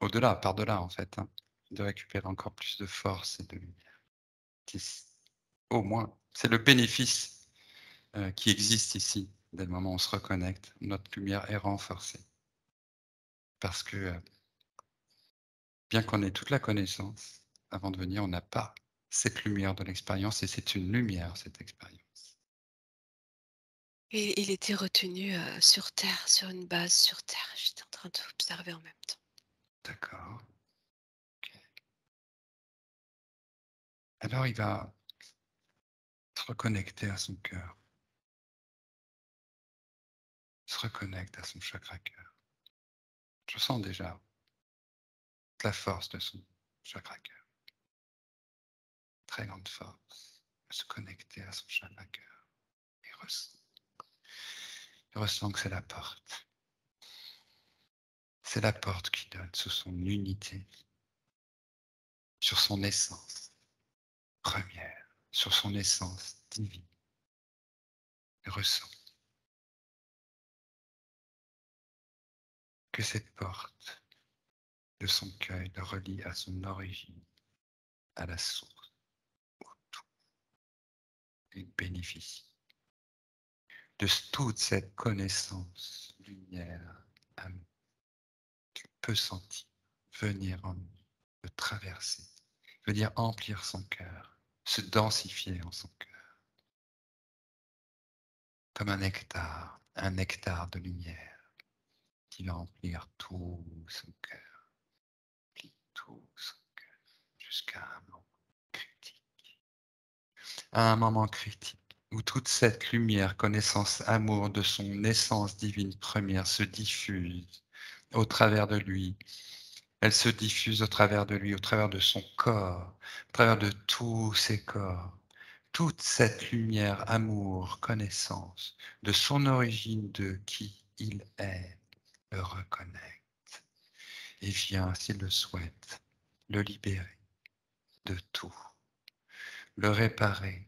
au-delà, par-delà en fait, hein, de récupérer encore plus de force et de lumière. Au moins, c'est le bénéfice qui existe ici. Dès le moment où on se reconnecte, notre lumière est renforcée. Parce que bien qu'on ait toute la connaissance, avant de venir, on n'a pas cette lumière de l'expérience et c'est une lumière, cette expérience. Et il était retenu, sur terre, sur une base sur terre. J'étais en train d'observer en même temps. D'accord. Ok. Alors il va se reconnecter à son cœur, se reconnecte à son chakra cœur. Je sens déjà la force de son chakra cœur, très grande force, de se connecter à son chakra cœur. Il ressent que c'est la porte. C'est la porte qui donne sous son unité, sur son essence première, sur son essence divine. Il ressent que cette porte de son cœur le relie à son origine, à la source, où tout il bénéficie de toute cette connaissance, lumière, amour qu'il peut sentir venir en lui, le traverser, venir emplir son cœur, se densifier en son cœur, comme un nectar de lumière qui va emplir tout son cœur, emplir tout son cœur, jusqu'à un moment critique. À un moment critique où toute cette lumière, connaissance, amour de son essence divine première se diffuse au travers de lui. Elle se diffuse au travers de lui, au travers de son corps, au travers de tous ses corps. Toute cette lumière, amour, connaissance de son origine, de qui il est, le reconnecte et vient, s'il le souhaite, le libérer de tout, le réparer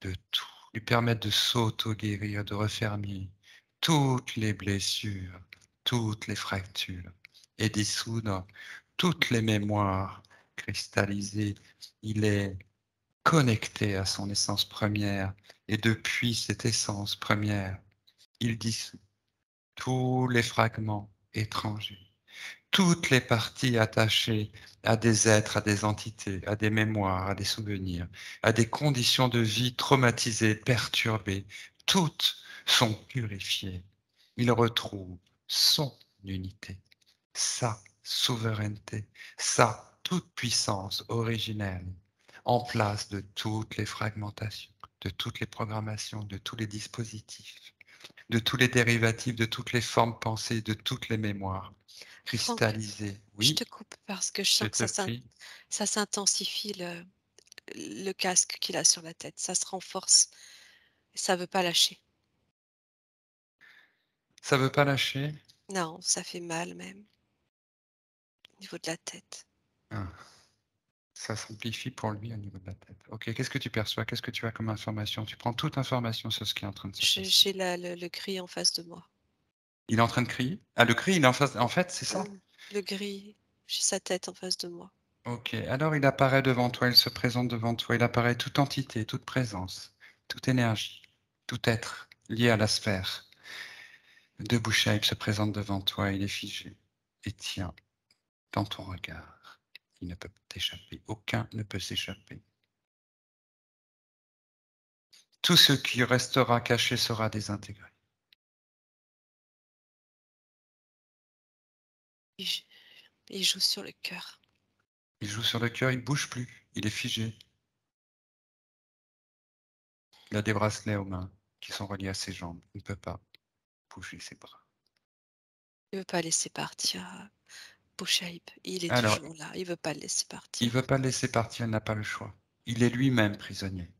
de tout, lui permettre de s'auto-guérir, de refermer toutes les blessures, toutes les fractures et dissoudre toutes les mémoires cristallisées. Il est connecté à son essence première et depuis cette essence première, il dissout tous les fragments étrangers, toutes les parties attachées à des êtres, à des entités, à des mémoires, à des souvenirs, à des conditions de vie traumatisées, perturbées, toutes sont purifiées. Il retrouve son unité, sa souveraineté, sa toute-puissance originelle, en place de toutes les fragmentations, de toutes les programmations, de tous les dispositifs, de tous les dérivatifs, de toutes les formes pensées, de toutes les mémoires. Franck, cristallisé. je Oui, te coupe parce que je je sens que te prie. ça s'intensifie le casque qu'il a sur la tête. Ça se renforce et ça veut pas lâcher. Ça veut pas lâcher? Non, ça fait mal même, au niveau de la tête. Ah, ça s'amplifie pour lui au niveau de la tête. OK, qu'est-ce que tu perçois? Qu'est-ce que tu as comme information? Tu prends toute information sur ce qui est en train de se passer. J'ai le gris en face de moi. Il est en train de crier? Ah, le cri, il est en fait, c'est ça? Mmh. Le gris, j'ai sa tête en face de moi. OK, alors il apparaît devant toi, il se présente devant toi, il apparaît toute entité, toute présence, toute énergie, tout être lié à la sphère de Bouchaïb se présente devant toi, il est figé et tient dans ton regard. Il ne peut t'échapper, aucun ne peut s'échapper. Tout ce qui restera caché sera désintégré. Il j il joue sur le cœur. Il joue sur le cœur, il ne bouge plus, il est figé. Il a des bracelets aux mains qui sont reliés à ses jambes. Il ne peut pas bouger ses bras. Il veut pas laisser partir, Bouchaïb. Il est Alors, toujours là, il veut pas le laisser il ne partir. veut pas le laisser partir, il n'a pas le choix. Il est lui-même prisonnier.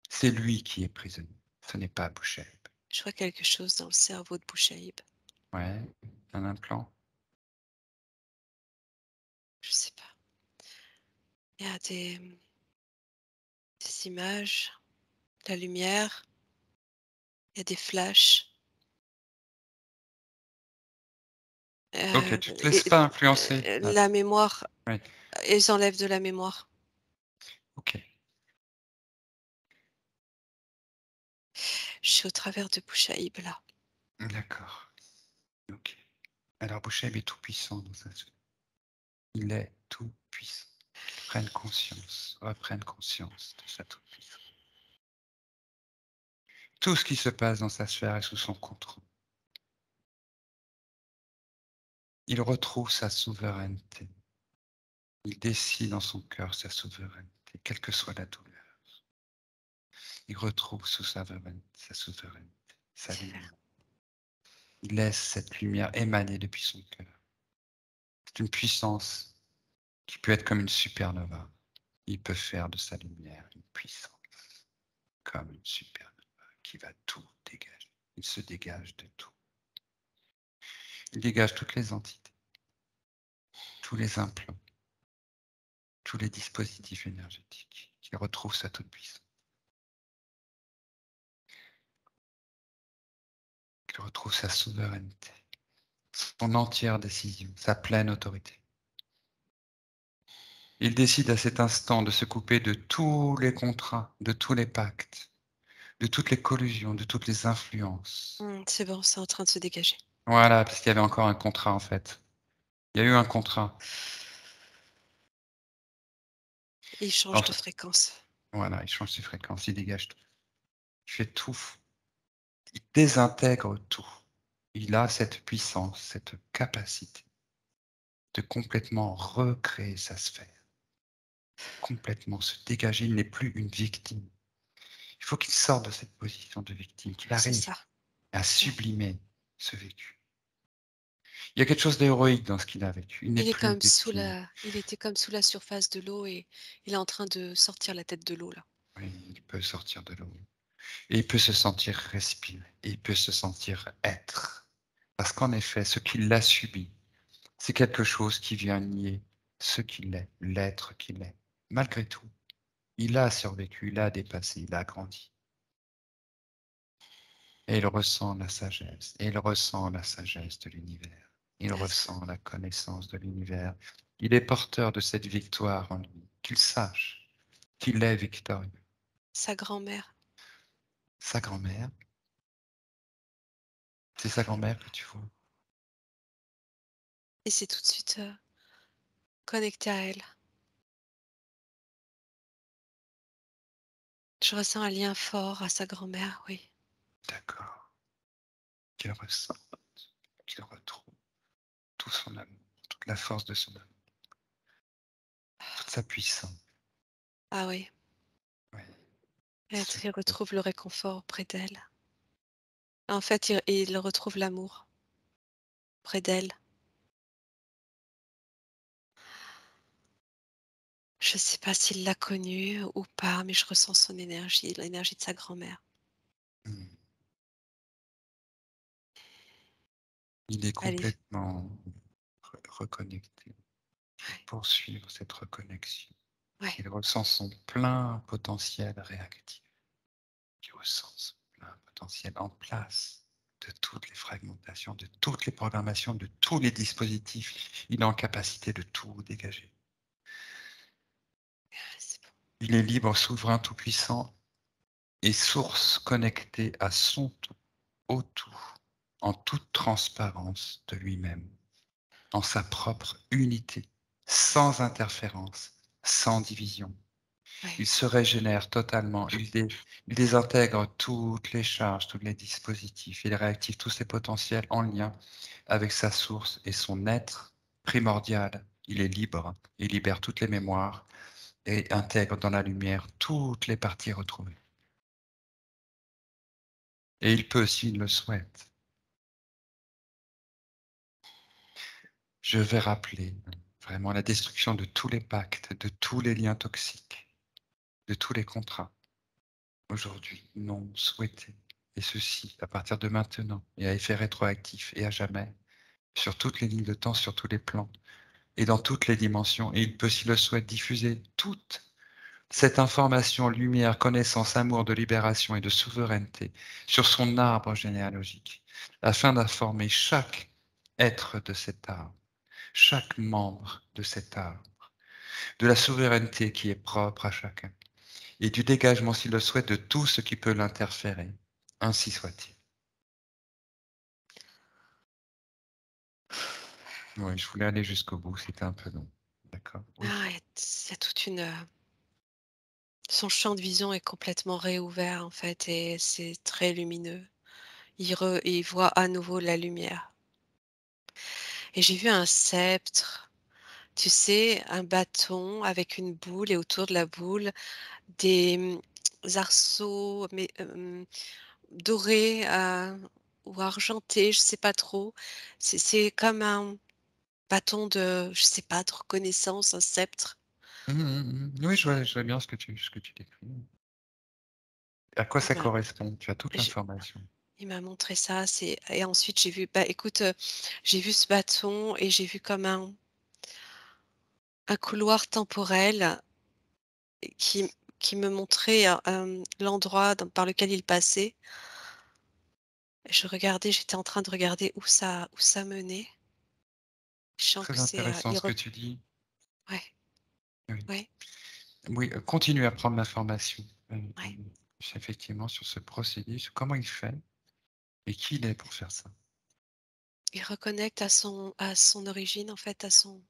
C'est lui qui est prisonnier. Ce n'est pas Boucher. Je vois quelque chose dans le cerveau de Bouchaïb. Ouais, un implant. Je sais pas. Il y a des images, de la lumière, il y a des flashs, Ok, tu te laisses et pas influencer. Ah, la mémoire, ouais, ils enlèvent de la mémoire. ok, Je suis au travers de Bouchaïb là. d'accord. Ok. Alors Boucher est tout puissant dans sa vie. Il est tout puissant. Qu'il prenne conscience, reprenne conscience de sa toute puissance. Tout ce qui se passe dans sa sphère est sous son contrôle. Il retrouve sa souveraineté. Il décide dans son cœur sa souveraineté, quelle que soit la douleur. Il retrouve sous sa souveraineté, sa lumière. Il laisse cette lumière émaner depuis son cœur. C'est une puissance qui peut être comme une supernova. Il peut faire de sa lumière une puissance comme une supernova qui va tout dégager. Il se dégage de tout. Il dégage toutes les entités, tous les implants, tous les dispositifs énergétiques. Il retrouve sa toute-puissance. Il retrouve sa souveraineté, son entière décision, sa pleine autorité. Il décide à cet instant de se couper de tous les contrats, de tous les pactes, de toutes les collusions, de toutes les influences. C'est bon, c'est en train de se dégager. Voilà, parce qu'il y avait encore un contrat en fait. Il y a eu un contrat. Il change Alors, de fréquence. voilà, il change ses fréquences, il dégage tout. Il fait tout. Il désintègre tout. Il a cette puissance, cette capacité de complètement recréer sa sphère, complètement se dégager. Il n'est plus une victime. Il faut qu'il sorte de cette position de victime, qu'il C'est arrive ça. à Ouais. sublimer ce vécu. Il y a quelque chose d'héroïque dans ce qu'il a vécu. Il n'est plus une victime. Il était comme sous la surface de l'eau et il est en train de sortir la tête de l'eau là. Oui, il peut sortir de l'eau. Et il peut se sentir respirer. Et il peut se sentir être. Parce qu'en effet, ce qu'il a subi, c'est quelque chose qui vient nier ce qu'il est, l'être qu'il est. Malgré tout, il a survécu, il a dépassé, il a grandi. Et il ressent la sagesse. Et il ressent la sagesse de l'univers. Il Ah, ressent la connaissance de l'univers. Il est porteur de cette victoire en lui. Qu'il sache qu'il est victorieux. sa grand-mère. Sa grand-mère, c'est sa grand-mère que tu vois. Et c'est tout de suite connecté à elle. Je ressens un lien fort à sa grand-mère, oui. D'accord. Qu'il ressent, qu'il retrouve tout son amour, toute la force de son amour, toute sa puissance. Ah oui, Oui, il retrouve le réconfort auprès d'elle. En fait, il retrouve l'amour près d'elle. Je sais pas s'il l'a connue ou pas, mais je ressens son énergie, l'énergie de sa grand-mère. Mmh. Il est Elle est complètement reconnecté. Et poursuivre cette reconnexion. ouais, Il ressent son plein potentiel réactif. Il ressent son plein potentiel en place de toutes les fragmentations, de toutes les programmations, de tous les dispositifs. Il est en capacité de tout dégager. c'est bon. Il est libre, souverain, tout-puissant et source connectée à son tout, au tout, en toute transparence de lui-même, en sa propre unité, sans interférence, sans division. Il Ouais, se régénère totalement, il désintègre toutes les charges, tous les dispositifs, il réactive tous ses potentiels en lien avec sa source et son être primordial. Il est libre, il libère toutes les mémoires et intègre dans la lumière toutes les parties retrouvées. Et il peut, s'il le souhaite. Je vais rappeler vraiment la destruction de tous les pactes, de tous les liens toxiques, de tous les contrats aujourd'hui non souhaités. Et ceci à partir de maintenant et à effet rétroactif et à jamais, sur toutes les lignes de temps, sur tous les plans et dans toutes les dimensions. Et il peut, s'il le souhaite, diffuser toute cette information, lumière, connaissance, amour de libération et de souveraineté sur son arbre généalogique, afin d'informer chaque être de cet arbre, chaque membre de cet arbre, de la souveraineté qui est propre à chacun, et du dégagement, s'il le souhaite, de tout ce qui peut l'interférer. Ainsi soit-il. Oui, je voulais aller jusqu'au bout, c'était un peu long. D'accord. Oui. ah, il y a toute une, son champ de vision est complètement réouvert, en fait, et c'est très lumineux. Il voit à nouveau la lumière et j'ai vu un sceptre, tu sais, un bâton avec une boule et autour de la boule des, arceaux mais, dorés, ou argentés, je sais pas trop. C'est comme un bâton de je sais pas, de reconnaissance, un sceptre. Oui, je vois bien ce que tu décris. À quoi Il ça m'a correspond? Tu as toute j l'information. il m'a montré ça, et ensuite j'ai vu bah, écoute, j'ai vu ce bâton et j'ai vu comme un couloir temporel qui me montrait, l'endroit par lequel il passait. Je regardais, j'étais en train de regarder où ça menait. Je sens que Très c'est, intéressant il ce que rep tu dis. ouais, Oui, ouais, oui, continue à prendre l'information. ouais. Effectivement, sur ce procédé, sur comment il fait et qui il est pour faire ça. Il reconnecte à son origine, en fait, à son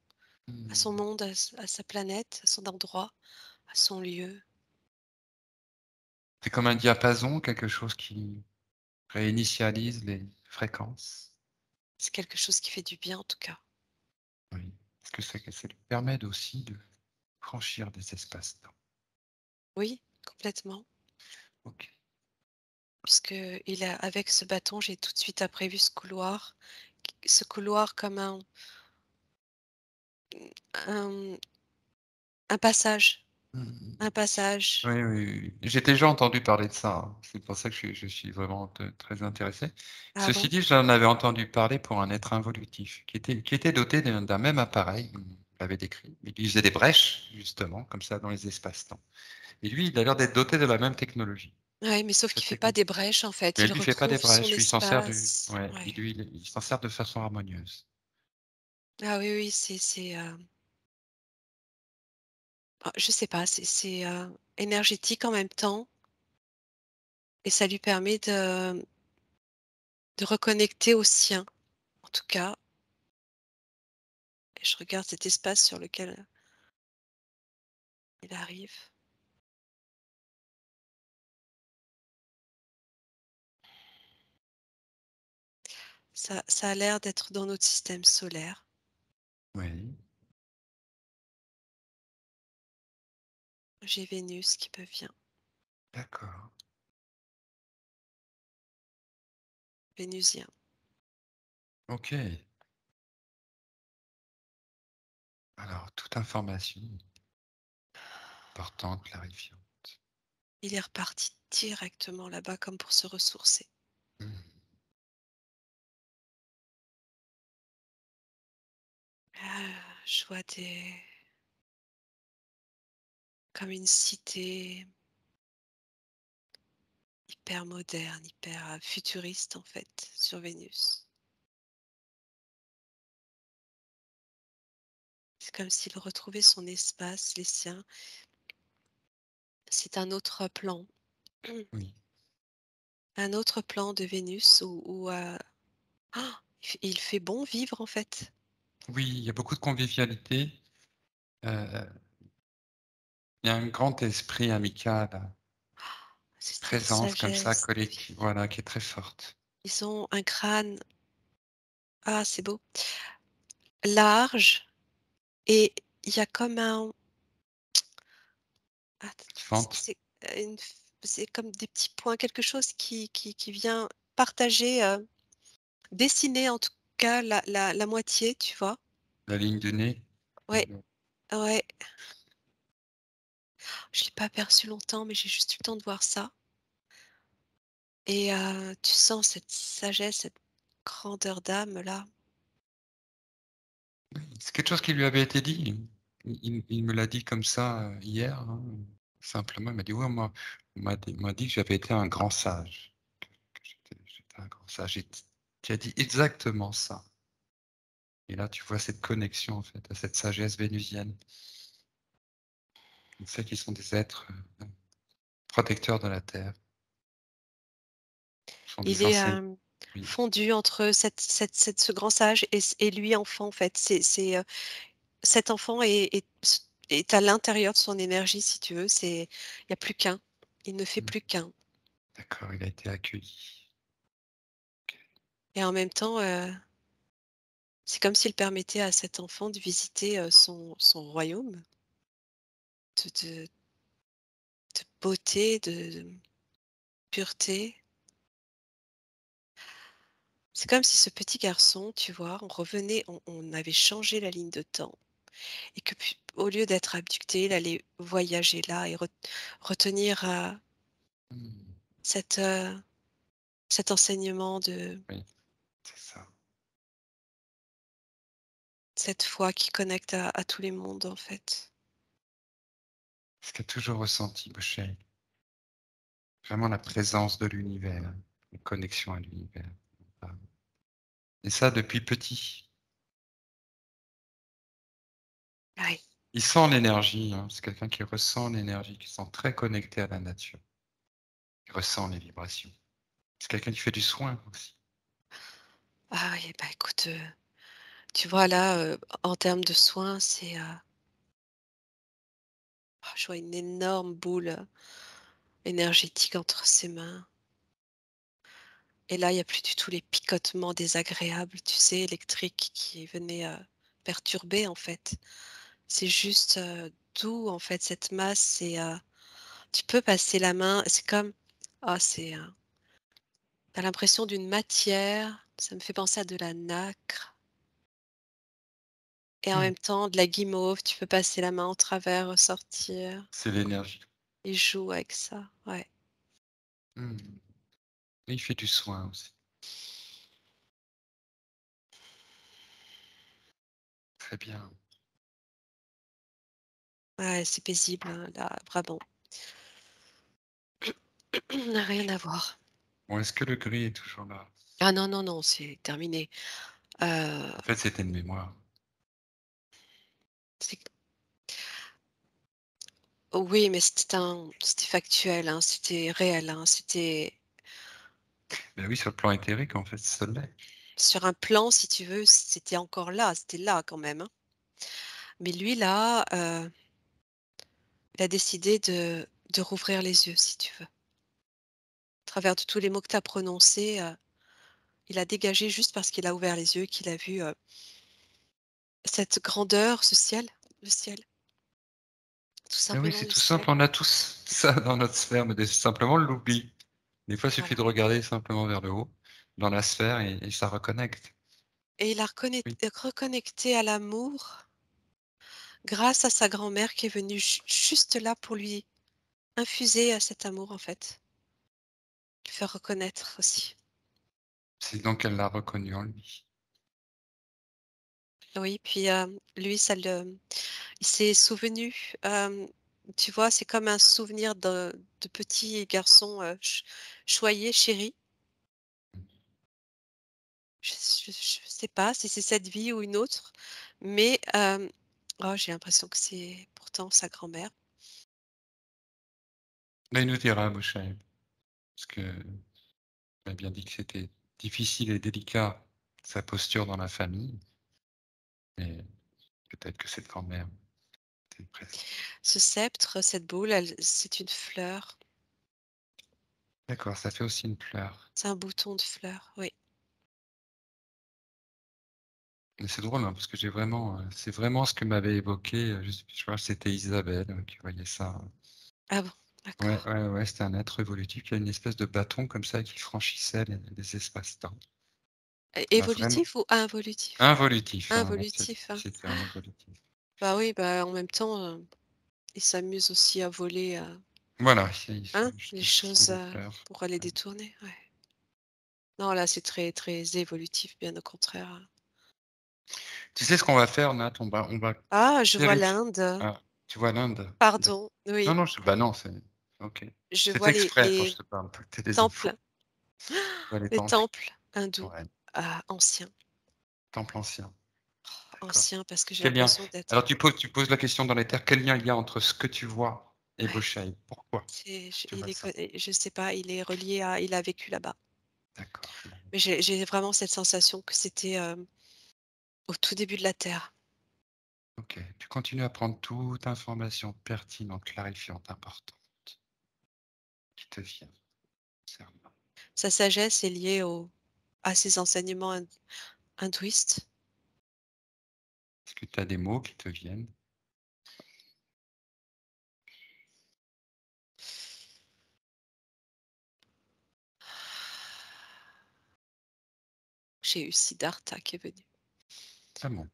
Hmm. monde, à sa planète, à son endroit, à son lieu. C'est comme un diapason, quelque chose qui réinitialise les fréquences. C'est quelque chose qui fait du bien, en tout cas. Oui. Est-ce que ça lui permet aussi de franchir des espaces-temps? Oui, complètement. Ok. Puisque il a avec ce bâton, j'ai tout de suite après vu ce couloir comme un un passage Hmm. un passage. Oui, oui, oui. J'ai déjà entendu parler de ça, hein. C'est pour ça que je suis vraiment très intéressé. Ah Ceci bon? dit, j'en avais entendu parler pour un être involutif qui était doté d'un même appareil, on l'avait décrit. Il faisait des brèches, justement, comme ça, dans les espaces-temps. Et lui, il a l'air d'être doté de la même technologie. Ouais, mais sauf Cette qu'il fait pas techno- des brèches, en fait, Mais il lui, il fait pas des retrouve son brèches, lui, il s'en sert espace. ouais, Ouais. il s'en sert de façon harmonieuse. Ah oui, oui, je sais pas, c'est, énergétique en même temps, et ça lui permet de reconnecter au sien, en tout cas. Et je regarde cet espace sur lequel il arrive. Ça a l'air d'être dans notre système solaire. Oui, J'ai Vénus qui me vient. d'accord. Vénusien. Ok. Alors, toute information. Important, clarifiant. Il est reparti directement là-bas comme pour se ressourcer. Mmh. Je vois des comme une cité hyper moderne, hyper, futuriste en fait, sur Vénus. C'est comme s'il retrouvait son espace, les siens. C'est un autre plan, Oui. un autre plan de Vénus où, il fait bon vivre en fait. Oui, il y a beaucoup de convivialité, heu, il y a un grand esprit amical, C'est une présence comme ça sagesse. collective, voilà, qui est très forte. Ils ont un crâne, c'est beau, large et il y a comme un Qui c'est fente. c'est, une f c'est comme des petits points, quelque chose qui vient partager, dessiner en tout cas la moitié, tu vois? La ligne du nez. Ouais, ouais, je l'ai pas aperçu longtemps, mais j'ai juste eu le temps de voir ça et tu sens cette sagesse, cette grandeur d'âme là. C'est quelque chose qui lui avait été dit. Il me l'a dit comme ça, hier, hein, simplement. Il m'a dit: «Ouais, moi, on m'a dit que j'avais été un grand sage, que j'étais un grand sage» et tu as dit exactement ça et là, tu vois cette connexion, en fait, à cette sagesse vénusienne. On sait qu'ils sont des êtres, protecteurs de la terre. Ce sont Il des est, enseignants. Oui. fondu entre ce grand sage et lui enfant en fait. Cet enfant est à l'intérieur de son énergie si tu veux, il y a plus qu'un. Il ne fait Mmh. plus qu'un D'accord, il a été accueilli. et en même temps, c'est comme s'il permettait à cet enfant de visiter, son royaume de beauté, de pureté. C'est comme si ce petit garçon, tu vois, on avait changé la ligne de temps et que puis au lieu d'être abducté, il allait voyager là et retenir, Mmh. cet, cet enseignement de Oui, c'est ça. cette foi qui connecte à tous les mondes, en fait. Ce qu'a toujours ressenti Boucher, vraiment la présence de l'univers, une connexion à l'univers. Voilà. Et ça depuis petit. Oui, Il sent l'énergie, hein, c'est quelqu'un qui ressent l'énergie, qui sent très connecté à la nature. Il ressent les vibrations. C'est quelqu'un qui fait du soin aussi. oui, bah, écoute, tu vois là, en termes de soins, je vois une énorme boule, énergétique entre ses mains et là, il y a plus du tout les picotements désagréables, tu sais, électriques qui venaient, perturber, en fait. C'est juste, doux, en fait, cette masse, tu peux passer la main, c'est comme c'est, tu l'impression d'une matière, ça me fait penser à de la nacre et en Mmh. même temps de la guimauve, tu peux passer la main au travers, ressortir. C'est l'énergie. Il joue avec ça, ouais. Mmh. Et il fait du soin aussi. Très bien. Ouais, c'est paisible, hein, là, vraiment. Rien à voir. Bon, est-ce que le gris est toujours là? Ah non, non, non, c'est terminé. Heu, En fait, c'était une mémoire. c'est oui, mais c'était factuel, hein, c'était réel, hein, c'était Ben oui, sur le plan éthérique, en fait, ça l'est. sur un plan, si tu veux, c'était encore là, c'était là quand même, hein. Mais lui là, il a décidé de rouvrir les yeux, si tu veux. À travers de tous les mots que tu as prononcés, il a dégagé juste parce qu'il a ouvert les yeux, qu'il a vu, cette grandeur, ce ciel, le ciel, tout Ben oui, simplement c'est le tout ciel. simple, on a tous ça dans notre sphère, mais simplement on l'oublie. Des fois, il suffit Voilà de regarder simplement vers le haut, dans la sphère et ça reconnecte. et il a Oui. reconnecté à l'amour grâce à sa grand-mère qui est venue juste là pour lui infuser cet amour en fait, lui faire reconnaître aussi. C'est donc elle l'a reconnu en lui. Oui, puis lui, il s'est souvenu, tu vois, c'est comme un souvenir de petit garçon choyé, chéri. Je sais pas si c'est cette vie ou une autre, mais oh, j'ai l'impression que c'est pourtant sa grand-mère. Là, il nous dira, Mouchaïb, parce que tu as bien dit que c'était difficile et délicat, sa posture dans la famille, et peut-être que cette grand-mère était présente. Ce sceptre, cette boule, c'est une fleur, D'accord, ça fait aussi une fleur. c'est un bouton de fleur, oui. Mais c'est drôle, hein, parce que c'est vraiment ce que m'avait évoqué, je crois que c'était Isabelle, qui voyait ça. Ah bon, Ouais, d'accord. ouais, ouais, c'était un être évolutif qui a une espèce de bâton comme ça qui franchissait les espaces-temps. Ça m'a vraiment Évolutif ou involutif? involutif, hein, là, Involutif, hein. c'était un évolutif. Bah oui, bah en même temps, il s'amuse aussi à voler, Voilà, hein, les ce sont choses des fleurs. pour les Ouais. détourner, ouais. Non, là, c'est très, très évolutif, bien au contraire. Tu sais ce qu'on va faire, Nat? On va Ah, je vois vérifier. l'Inde. Ah, tu vois l'Inde? Pardon, Non, oui, non, bah non, c'est OK. je C'est vois exprès quand je te parle, pour que tu aies des infos. temples, Tu vois les les temples? temples hindous, Ouais, anciens. temples anciens, d'accord. Anciens parce que j'ai Quel lien? l'impression Alors d'être, tu poses la question dans les terres, quel lien il y a entre ce que tu vois et ouais, Bochaï? Pourquoi tu il vois est ça? je sais pas, il est relié à il a vécu là-bas. D'accord, Mais j'ai vraiment cette sensation que c'était, au tout début de la terre. OK. Tu continues à prendre toute information pertinente, clarifiante, importante qui te vient concernant. Sa sagesse est liée à ses enseignements hindouistes. Est-ce que tu as des mots qui te viennent? J'ai eu Siddhartha qui est venu. Ah bon?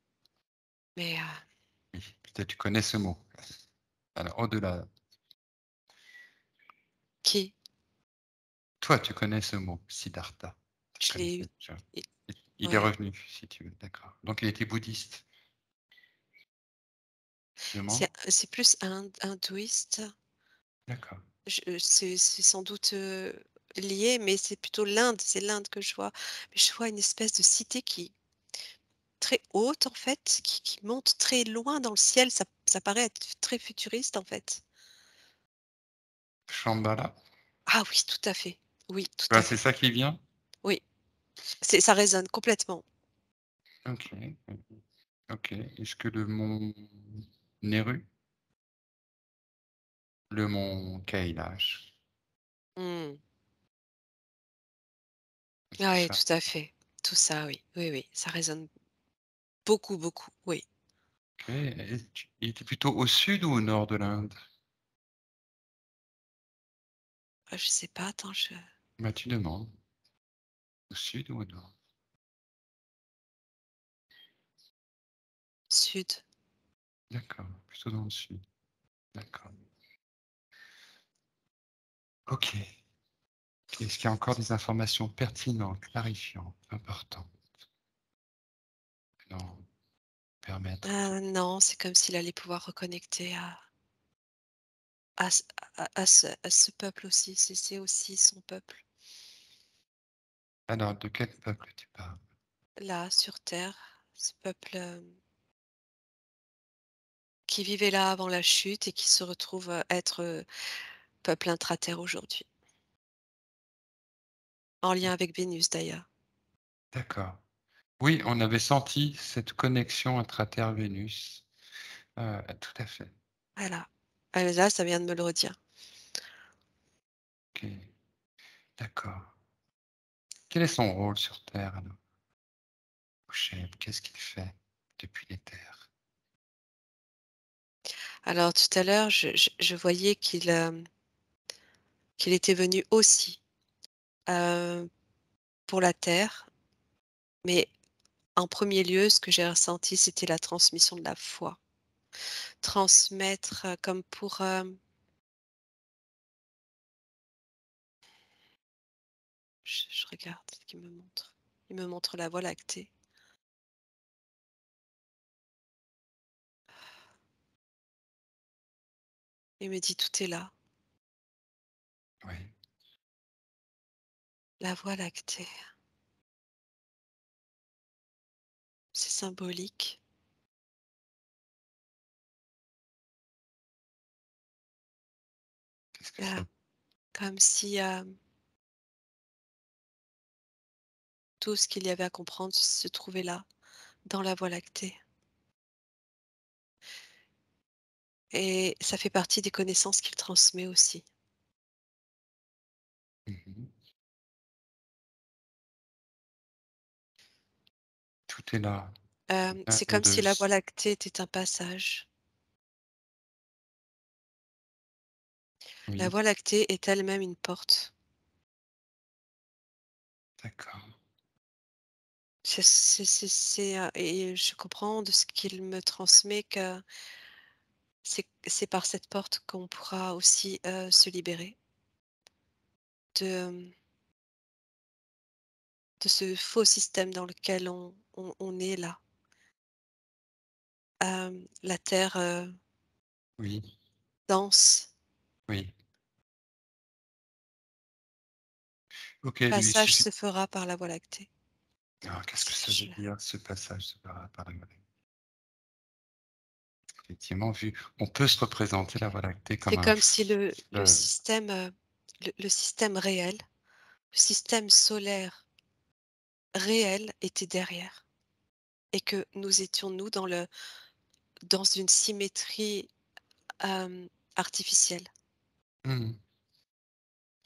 Mais, Oui, peut-être tu connais ce mot. Alors au-delà, qui? toi tu connais ce mot, Siddhartha. Tu le Je l'ai eu connaissais déjà. i Il est ouais. revenu, si tu veux, d'accord. Donc il était bouddhiste, je demande? C'est plus hindouiste. D'accord. C'est sans doute, lié, mais c'est plutôt l'Inde, c'est l'Inde que je vois. Mais je vois une espèce de cité qui très haute en fait, qui monte très loin dans le ciel, ça paraît être très futuriste en fait. Shambhala? Ah oui, tout à fait. Oui, tout Bah, à c'est fait. ça qui vient? Oui, ça résonne complètement. OK, OK. Est-ce que le mont Néru? Le mont Kailash? Mmh. C'est Ouais, ça? tout à fait. Tout ça, oui. Oui, oui, ça résonne beaucoup, beaucoup, oui. OK, et il était plutôt au sud ou au nord de l'Inde? Ah, je sais pas, attends, je Bah, tu demandes. Au sud ou au nord? sud. D'accord, plutôt dans le sud. D'accord. OK. Est-ce qu'il y a encore des informations pertinentes, clarifiantes, importantes? Non, permettre Non, c'est comme s'il allait pouvoir reconnecter à ce à ce peuple aussi, c'est aussi son peuple, alors de quel peuple tu parles? là, sur terre, ce peuple, qui vivait là avant la chute et qui se retrouve, être, peuple intra-terre aujourd'hui. En lien avec Vénus d'ailleurs. D'accord. Oui, on avait senti cette connexion intra-Terre-Vénus. Tout à fait. Voilà. Ah là, ça vient de me le redire. OK, d'accord. Quel est son rôle sur Terre alors? Chef, qu'est-ce qu'il fait depuis les terres? Alors tout à l'heure, je voyais qu'il était venu aussi, heu, pour la terre, mais en premier lieu, ce que j'ai ressenti, c'était la transmission de la foi. transmettre, comme pour, je regarde ce qu'il me montre. Il me montre la Voie lactée. Il me dit: «Tout est là, Oui. la Voie lactée». C'est symbolique, Qu'est-ce que ça heu, comme si, tout ce qu'il y avait à comprendre se trouvait là, dans la Voie lactée, et ça fait partie des connaissances qu'il transmet aussi. mmh Tout est là, la C'est comme si la Voie tondeuse. lactée était un passage. La Oui, Voie lactée est elle-même une porte. d'accord. Et je comprends de ce qu'il me transmet que c'est par cette porte qu'on pourra aussi, se libérer de, de ce faux système dans lequel on est là. La terre, Oui, dense, oui. OK, le lui, il passage suffit se fera par la Voie lactée. alors qu'est-ce que ça veut Je dire ce passage par la Voie lactée? Effectivement, vu on peut se représenter la Voie lactée C'est comme un comme si le fleuve. système, le système réel, le système solaire réel était derrière, et que nous étions, nous, dans une symétrie, artificielle. Mmh.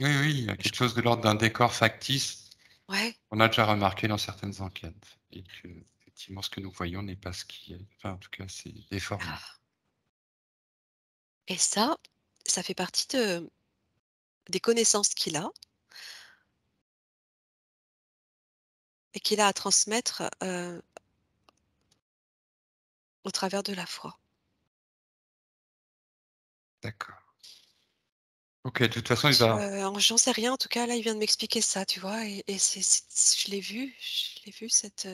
Oui, oui, il y a Je quelque chose de l'ordre d'un décor factice. Ouais. On a déjà remarqué dans certaines enquêtes et que effectivement, ce que nous voyons n'est pas ce qui est. Enfin, en tout cas, c'est déformé. Ah, et ça fait partie des connaissances qu'il a et qu'il a à transmettre, au travers de la foi. D'accord. OK, de toute façon, il va J'en sais rien, en tout cas, là, il vient de m'expliquer ça, tu vois? Et je l'ai vu cette,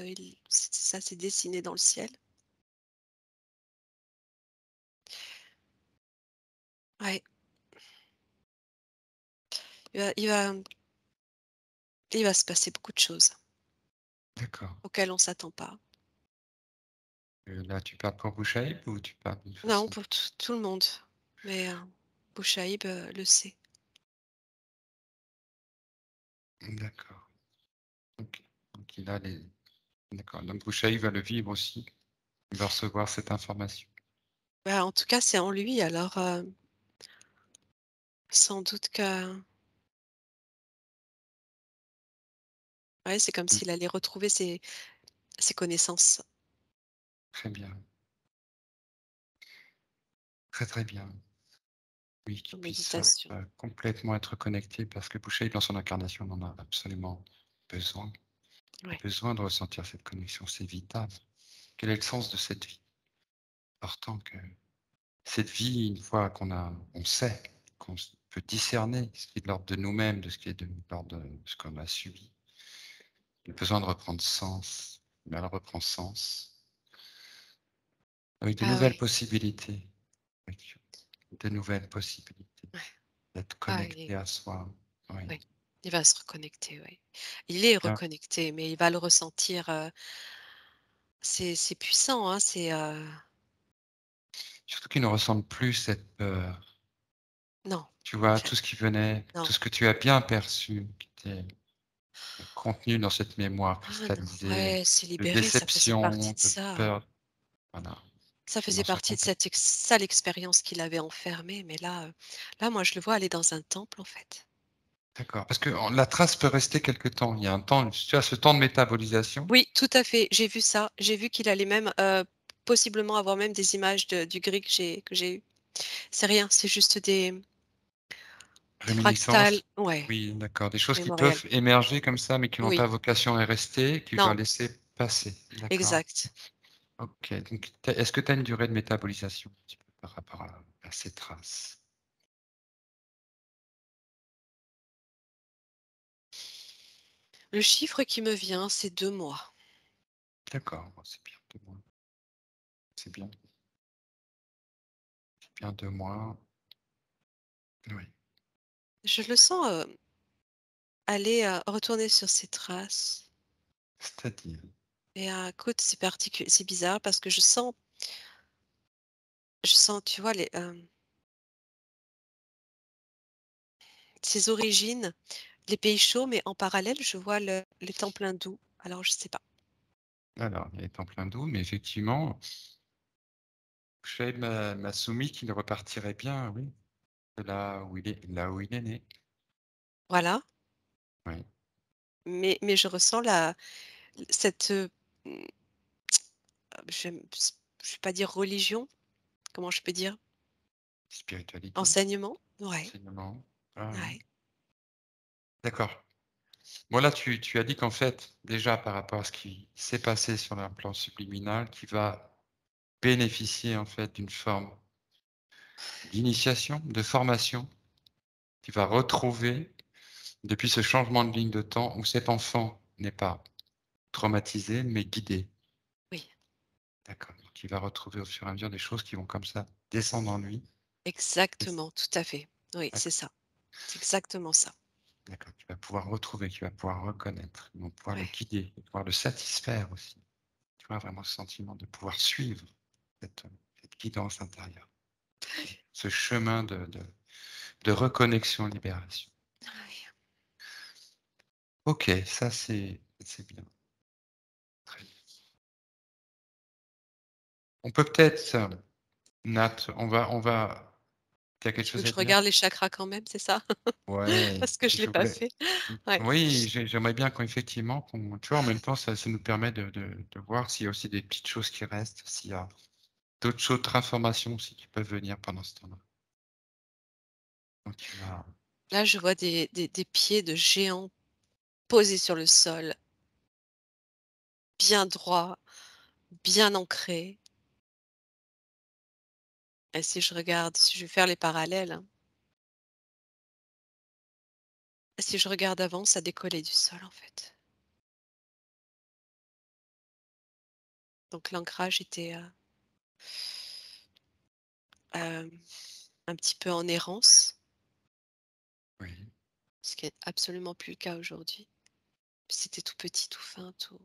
ça s'est dessiné dans le ciel. Ouais, il va il va il va se passer beaucoup de choses d'accord. auxquelles on s'attend pas. Là, tu parles pour Bouchaïb ou tu parles d'une Non, façon pour tout le monde, mais Bouchaïb, le sait. d'accord, OK. Donc il a les d'accord, donc Bouchaïb va le vivre aussi. Il va recevoir cette information. Bah, en tout cas, c'est en lui, alors, sans doute que, ouais, c'est comme Mmh, s'il allait retrouver ses connaissances très bien, très, très bien. Oui, en qu'il puisse, méditation. complètement être connecté parce que Bouchaïb, dans son incarnation, en a absolument besoin. Il a Ouais. besoin de ressentir cette connexion, c'est vital. Quel est le sens de cette vie? Important que cette vie, une fois on sait, qu'on peut discerner ce qui est de l'ordre de nous-mêmes, de ce qui est de l'ordre de ce qu'on a subi. Il a besoin de reprendre sens, mais elle reprend sens avec de Ah nouvelles oui, possibilités, avec de nouvelles possibilités ouais. d'être Ah, connecté à soi. Oui, oui, il va se reconnecter, oui. Il est bien, reconnecté, mais il va le ressentir, c'est puissant, hein, surtout qu'il ne ressente plus cette peur. non, Tu vois, fait tout ce qui venait, non. tout ce que tu as bien perçu, qui était contenu dans cette mémoire Ah non, cristallisée, ouais, c'est de libéré, ça faisait partie déception, de de ça. peur, voilà, Ça il faisait en soit partie de complètement cette sale expérience qu'il avait enfermée, mais là, moi, je le vois aller dans un temple, en fait. d'accord. Parce que la trace peut rester quelque temps. Il y a un temps, tu as ce temps de métabolisation, Oui, tout à fait, j'ai vu ça. J'ai vu qu'il allait même, possiblement avoir même des images du gris que j'ai eu. C'est rien, c'est juste des fractales, réminiscence. ouais, Oui, d'accord. Des choses qui mémorielles. peuvent émerger comme ça, mais qui n'ont Oui, pas vocation à rester, qu'il non, va laisser passer. D'accord. exact. OK, donc est-ce que tu as une durée de métabolisation un petit peu par rapport à ces traces? Le chiffre qui me vient, c'est 2 mois. D'accord, bon, c'est bien 2 mois. C'est bien 2 mois. Oui, Je le sens, aller, retourner sur ses traces c'est-à-dire? et écoute, c'est bizarre parce que je sens, tu vois, ses origines, les pays chauds, mais en parallèle, je vois les temps pleins doux. Alors je sais pas. Alors, il est en plein doux, mais effectivement, Shoaib m'a soumis qu'il repartirait bien, oui, de là où il est né. Voilà, Oui, mais je ressens cette, mmh, je vais pas dire religion, comment je peux dire? spiritualité, Enseignement? Ouais, enseignement. Ah oui, ouais, d'accord. Bon là, tu as dit qu'en fait, déjà par rapport à ce qui s'est passé sur un plan subliminal, qui va bénéficier en fait d'une forme d'initiation, de formation, qui va retrouver depuis ce changement de ligne de temps où cet enfant n'est pas traumatisé, mais guidé. oui, D'accord. Donc il va retrouver au fur et à mesure des choses qui vont comme ça descendre en lui. Et c exactement, tout à fait. Oui, c'est D'accord, ça. C'est exactement ça. d'accord. Tu vas pouvoir retrouver, tu vas pouvoir reconnaître, ils vont pouvoir le Ouais, guider, pouvoir le satisfaire aussi. Tu vois vraiment ce sentiment de pouvoir suivre cette, cette guidance intérieure, ce chemin de reconnexion, libération. ouais. OK, ça c'est bien, très bien. On peut peut-être, Nat, on va tu as quelque Tu veux chose que à je dire? regarde les chakras quand même, c'est ça? Ouais, Parce que je l'ai je pas voulais fait. Ouais. oui, j'aimerais bien qu'effectivement qu'on tu vois, en même temps, ça nous permet de voir s'il y a aussi des petites choses qui restent, s'il y a d'autres informations aussi qui peuvent venir pendant ce temps-là. Donc tu vas Là, je vois des pieds de géants posés sur le sol, bien droits, bien ancrés. Et si je vais faire les parallèles, hein, si je regarde avant, ça décollait du sol, en fait. Donc l'ancrage était, hem, un petit peu en errance, oui. ce qui est absolument plus le cas aujourd'hui. C'était tout petit, tout fin, tout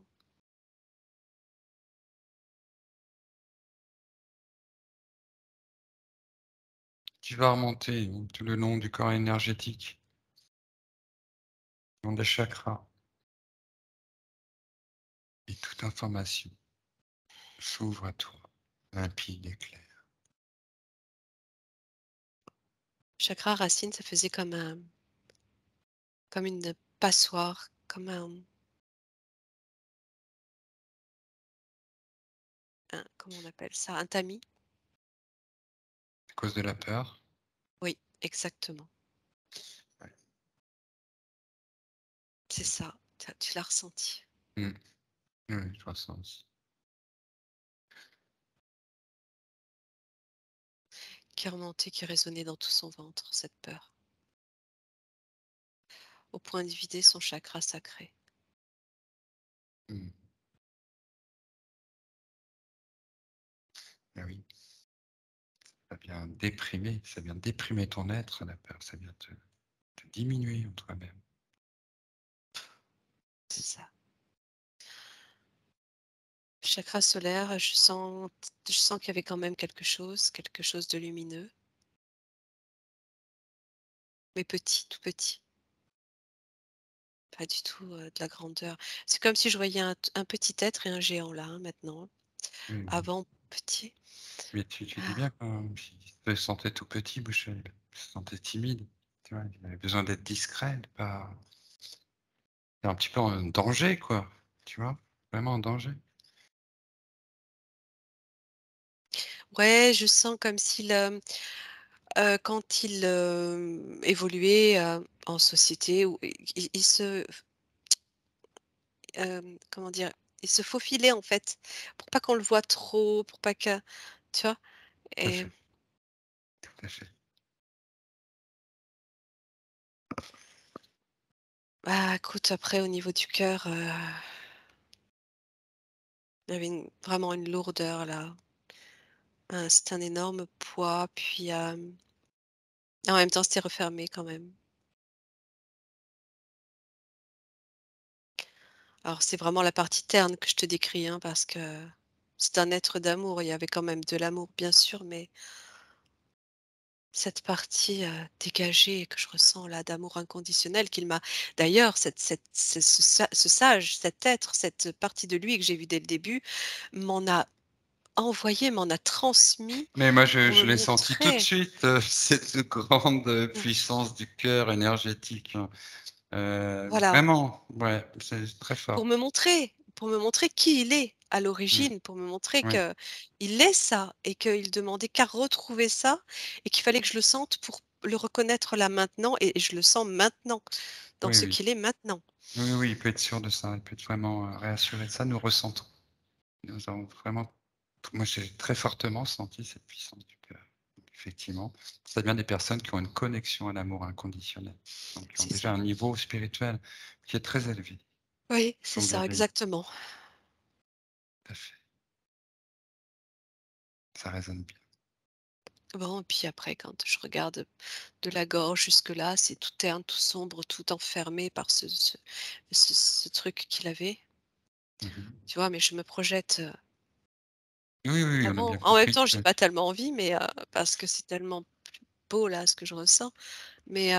Tu vas remonter tout le long du corps énergétique, le long des chakras et toute information s'ouvre à toi, limpide et claire. chakra racine, ça faisait comme une passoire, comme comment on appelle ça? Un tamis? À cause de la peur? Oui, exactement. Ouais. C'est ça, tu l'as ressenti. Mmh. Oui, je ressens aussi. Qui remontait, qui résonnait dans tout son ventre, cette peur, au point de vider son chakra sacré. Mmh. Ah oui, ça vient déprimer ton être, la peur, ça vient te diminuer en toi-même. C'est ça. Chakra solaire, je sens qu'il y avait quand même quelque chose de lumineux, mais petit, tout petit, pas du tout, de la grandeur. C'est comme si je voyais un petit être et un géant là, hein, maintenant. Oui, oui. Avant petit. Mais tu dis Ah, bien quand il se sentait tout petit, Boucher, il se sentait timide, tu vois? Il avait besoin d'être discret, de pas un petit peu en danger, quoi, tu vois? Vraiment en danger. ouais, je sens comme s'il, quand il, évoluait, en société où il se comment dire? il se faufilait en fait, pour pas qu'on le voit trop, pour pas que tu vois? Tout à Et fait, tout à fait. bah, écoute, après au niveau du cœur, il y avait vraiment une lourdeur là, c'était un énorme poids, puis, en même temps c'était refermé quand même. Alors c'est vraiment la partie terne que je te décris, hein, parce que c'est un être d'amour, il y avait quand même de l'amour bien sûr, mais cette partie, dégagée que je ressens là d'amour inconditionnel qu'il m'a d'ailleurs ce sage, cet être, cette partie de lui que j'ai vu dès le début, m'en a envoyé, m'en a transmis Mais moi, pour me je l'ai senti tout de montrer. suite, cette grande, Mmh, puissance du cœur énergétique, hein. voilà, Vraiment, ouais, c'est très fort. pour me montrer qui il est à Mmh, l'origine, pour me montrer oui, qu'il est ça et qu'il demandait qu'à retrouver ça et qu'il fallait que je le sente pour le reconnaître là maintenant et je le sens maintenant, dans oui, ce oui. qu'il est maintenant. Oui, oui, il peut être sûr de ça, il peut être vraiment, réassuré de ça. Nous ressentons. Nous avons vraiment moi, j'ai très fortement senti cette puissance du cœur. Donc effectivement, c'est bien des personnes qui ont une connexion à l'amour inconditionnel, donc qui ont C'est déjà ça. un niveau spirituel qui est très élevé, Oui, qui c'est sont ça, bienveillants. exactement. Tout à fait, ça résonne bien. Bon, et puis après, quand je regarde de la gorge jusque-là, c'est tout terne, tout sombre, tout enfermé par ce truc qu'il avait, Mmh. tu vois? Mais je me projette, Oui, oui, oui, on a vraiment. bien En même compris temps, j'ai que pas tellement envie, mais parce que c'est tellement beau là, ce que je ressens. Mais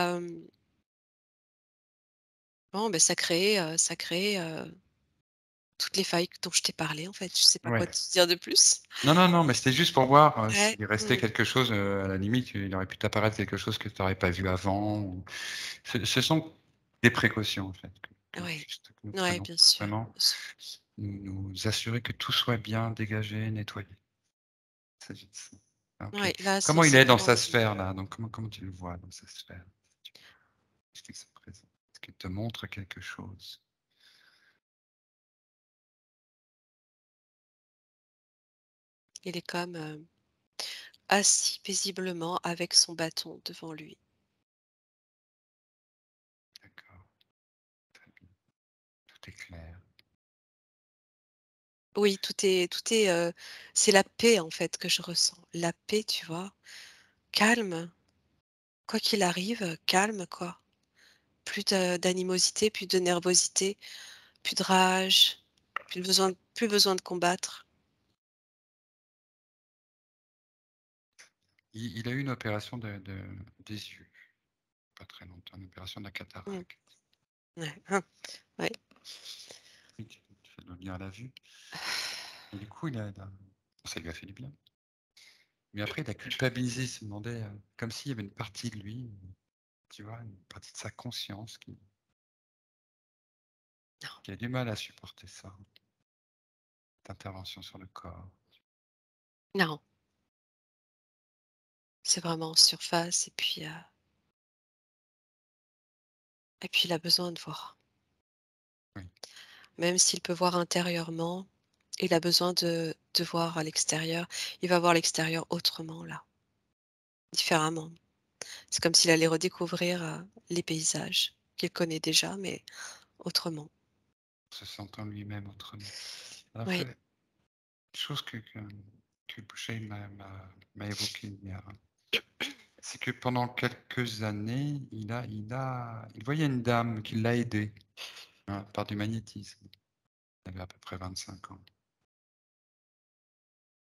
bon, ben ça créait, toutes les failles dont je t'ai parlé, en fait. Je sais pas quoi ouais. te dire de plus. Non, non, non, mais c'était juste pour voir, Ouais, s'il restait mmh, quelque chose, à la limite, il aurait pu t'apparaître quelque chose que tu n'aurais pas vu avant ou ce sont des précautions, en fait, que ouais, juste que nous ouais, prenons bien pour sûr, vraiment bien sûr. nous assurer que tout soit bien dégagé, nettoyé. Il s'agit de ça. Ah, OK. Ouais, là, Comment il c'est est dans vraiment sa sphère là? Donc comment tu le vois dans sa sphère? Est-ce qu'il se présente? Est-ce qu'il te montre quelque chose? il est comme, assis paisiblement avec son bâton devant lui. D'accord, très bien. Tout est clair. Oui, c'est la paix, en fait, que je ressens. La paix, tu vois? Calme, quoi qu'il arrive, calme, quoi. Plus de d'animosité, plus de nervosité, plus de rage, plus besoin de combattre. Il a eu une opération des yeux, pas très longtemps, une opération de la Mmh. cataracte. Ouais, hein, ouais. Oui, tu dois bien la vue et du coup, il a ça lui a fait du bien. Mais après, il a culpabilisé, il se demandait, comme s'il y avait une partie de lui, tu vois, une partie de sa conscience Non, qui a du mal à supporter ça, cette intervention sur le corps. non, c'est vraiment en surface et puis il a besoin de voir. Oui, Même s'il peut voir intérieurement, il a besoin de voir à l'extérieur. Il va voir l'extérieur autrement là, différemment. C'est comme s'il allait redécouvrir, les paysages qu'il connaît déjà, mais autrement. se sentant lui-même autrement. En Oui, fait, chose que Boucher m'a évoquée hier, hein, c'est que pendant quelques années, il voyait une dame qui l'a aidé, hein, par du magnétisme. Elle avait à peu près 25 ans.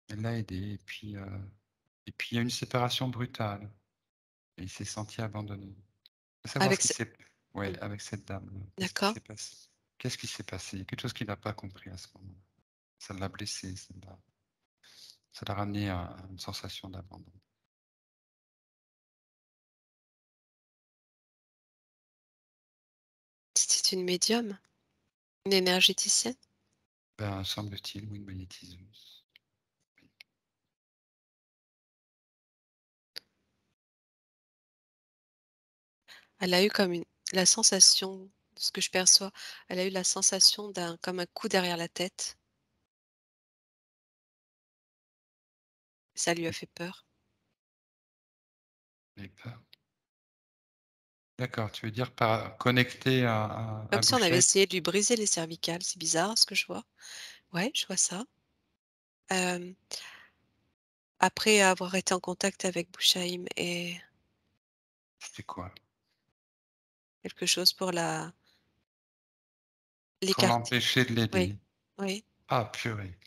Elle l'a aidé et puis il y a eu une séparation brutale et il s'est senti abandonné. Il faut savoir ce avec qui ce s'est mmh, ouais, avec cette dame-là. Qu'est-ce qui d'accord. s'est passé? Qu'est-ce qui s'est passé? Il y a quelque chose qu'il n'a pas compris à ce moment-là. Ça l'a blessé, ça l'a ramené à une sensation d'abandon. C'était une médium? Une énergéticienne? Ben, semble-t-il, ou une magnétiseuse. Elle a eu comme la sensation de ce que je perçois. Elle a eu la sensation d'un comme un coup derrière la tête. Ça lui a fait peur. J'ai peur. D'accord, tu veux dire par connecté à Comme si on avait Boucher? essayé de lui briser les cervicales. C'est bizarre ce que je vois. Ouais, je vois ça. Hem, Après avoir été en contact avec Bouchaïm et C'était quoi? quelque chose pour la Pour l'écarter. l'empêcher de Oui, l'aider? oui, Ah purée!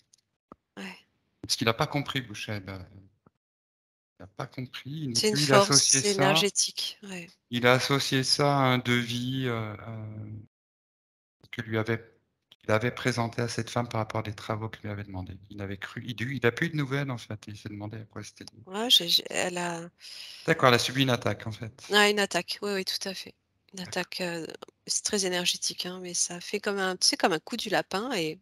ouais. Parce qu'il a pas compris Boucher, il a pas compris, donc C'est une lui il a associé force ça énergétique, ouais. à un devis, que lui avait qu'il avait présenté à cette femme par rapport à des travaux qu'il lui avait demandé. Il avait cru il a pas eu de nouvelles en fait, il s'est demandé à quoi c'était dû. Ouais, j'ai elle a D'accord, elle a subi une attaque en fait. ouais, une attaque. Oui, oui, tout à fait. Une D'accord. attaque, c'est très énergétique, hein, mais ça fait comme un tu sais, comme un coup du lapin et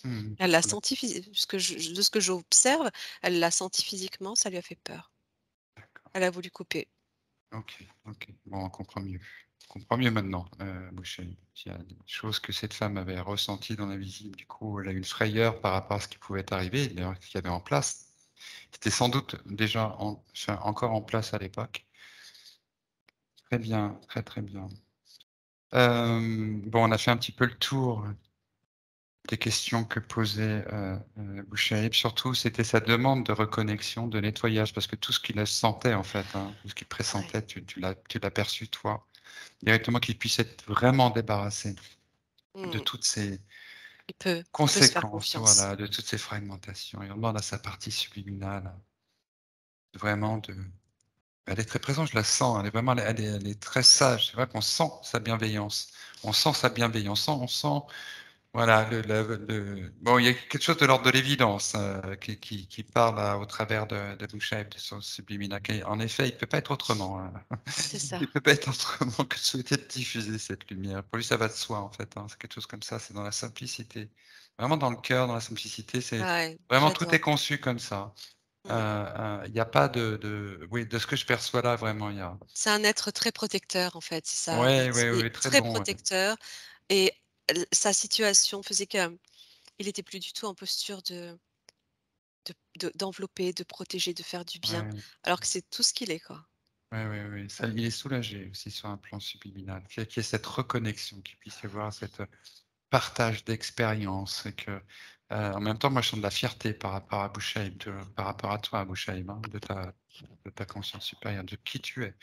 Mmh. elle l'a Voilà, senti de ce que j'observe, elle l'a senti physiquement, ça lui a fait peur. d'accord. Elle a voulu couper. OK, OK. Bon, on comprend mieux. On comprend mieux maintenant, Boucher. Il y a des choses que cette femme avait ressenties dans la visite. Du coup, elle a eu une frayeur par rapport à ce qui pouvait arriver, d'ailleurs, ce qu'il y avait en place. C'était sans doute déjà enfin, encore en place à l'époque. Très bien, très, très bien. Bon, on a fait un petit peu le tour des questions que posait, Bouchaïb. Surtout, c'était sa demande de reconnexion, de nettoyage, parce que tout ce qu'il sentait, en fait, hein, tout ce qu'il Ouais. pressentait, tu l'as perçu, toi, directement, qu'il puisse être vraiment débarrassé de Mmh. toutes ces Il peut se faire conséquences, confiance. voilà, de toutes ces fragmentations. Et on demande à sa partie subliminale, vraiment de elle est très présente, je la sens, elle est vraiment elle est très sage. C'est vrai qu'on sent sa bienveillance. On sent sa bienveillance, on sent voilà, bon, il y a quelque chose de l'ordre de l'évidence, qui parle au travers de Bouchaïb, de son subliminal. En effet, il ne peut pas être autrement, hein. C'est ça. Il ne peut pas être autrement que de souhaiter diffuser cette lumière. Pour lui, ça va de soi, en fait, hein. C'est quelque chose comme ça, c'est dans la simplicité. Vraiment dans le cœur, dans la simplicité, c'est Ouais, vraiment tout j'adore. est conçu comme ça. Mmh. Il y a pas oui, de ce que je perçois là, vraiment, il y a C'est un être très protecteur, en fait, c'est ça. ouais, ouais, Il ouais, est ouais, très très bon, ouais. protecteur et sa situation faisait qu'il était plus du tout en posture d'envelopper, de protéger, de faire du bien, Ouais. alors que c'est tout ce qu'il est, quoi. Ouais, ouais, ouais, ça il est soulagé aussi sur un plan subliminal, qu'il y ait cette reconnexion, qu'il puisse y avoir cette, partage d'expérience et que, en même temps, moi, je sens de la fierté par rapport à Bouchaïb, par rapport à toi, Bouchaïb, hein, de ta conscience supérieure, de qui tu es.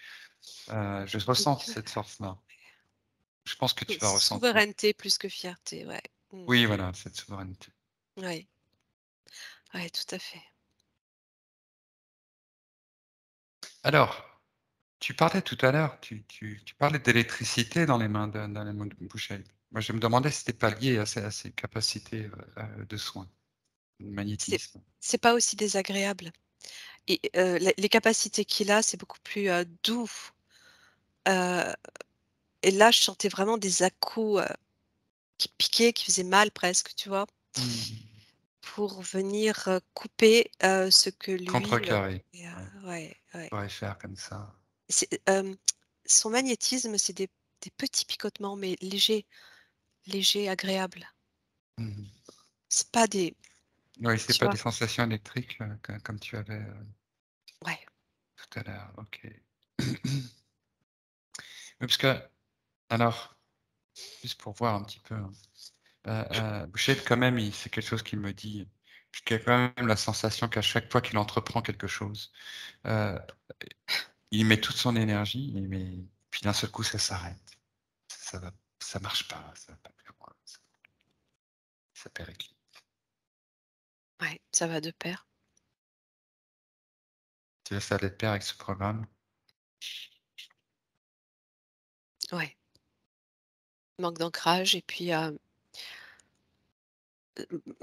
Je ressens cette force-là. Je pense que tu vas ressentir. Souveraineté plus que fierté, ouais. Mmh. Oui, voilà, cette souveraineté. Ouais, ouais, tout à fait. Alors, tu parlais tout à l'heure, tu parlais d'électricité dans les mains de Bouchaïb. Moi, je me demandais si c'était pas lié à ses capacités, de soins, de C'est magnétisme. c'est pas aussi désagréable et les capacités qu'il a, c'est beaucoup plus, doux, heu et là, je sentais vraiment des à-coups, qui piquaient, qui faisaient mal presque, tu vois? Mmh. Pour venir, couper, ce que lui, Contrecarré, et ouais, ouais, ouais. pourrait faire comme ça. C'est, son magnétisme, c'est des petits picotements, mais légers, légers, agréables. Mmh. C'est pas des Oui, c'est tu pas vois? des sensations électriques, comme tu avais, Ouais, tout à l'heure, OK. Oui, parce que alors, juste pour voir un petit peu, hein, Boucher quand même, il c'est quelque chose qu'il me dit, qu'il a quand même la sensation qu'à chaque fois qu'il entreprend quelque chose, heu, il met toute son énergie, puis d'un seul coup ça s'arrête. Ça va ça marche pas, ça va pas plus loin, ça périclite. ouais, ça va de pair. Tu laisses ça de pair avec ce programme? Ouais, manque d'ancrage et puis, une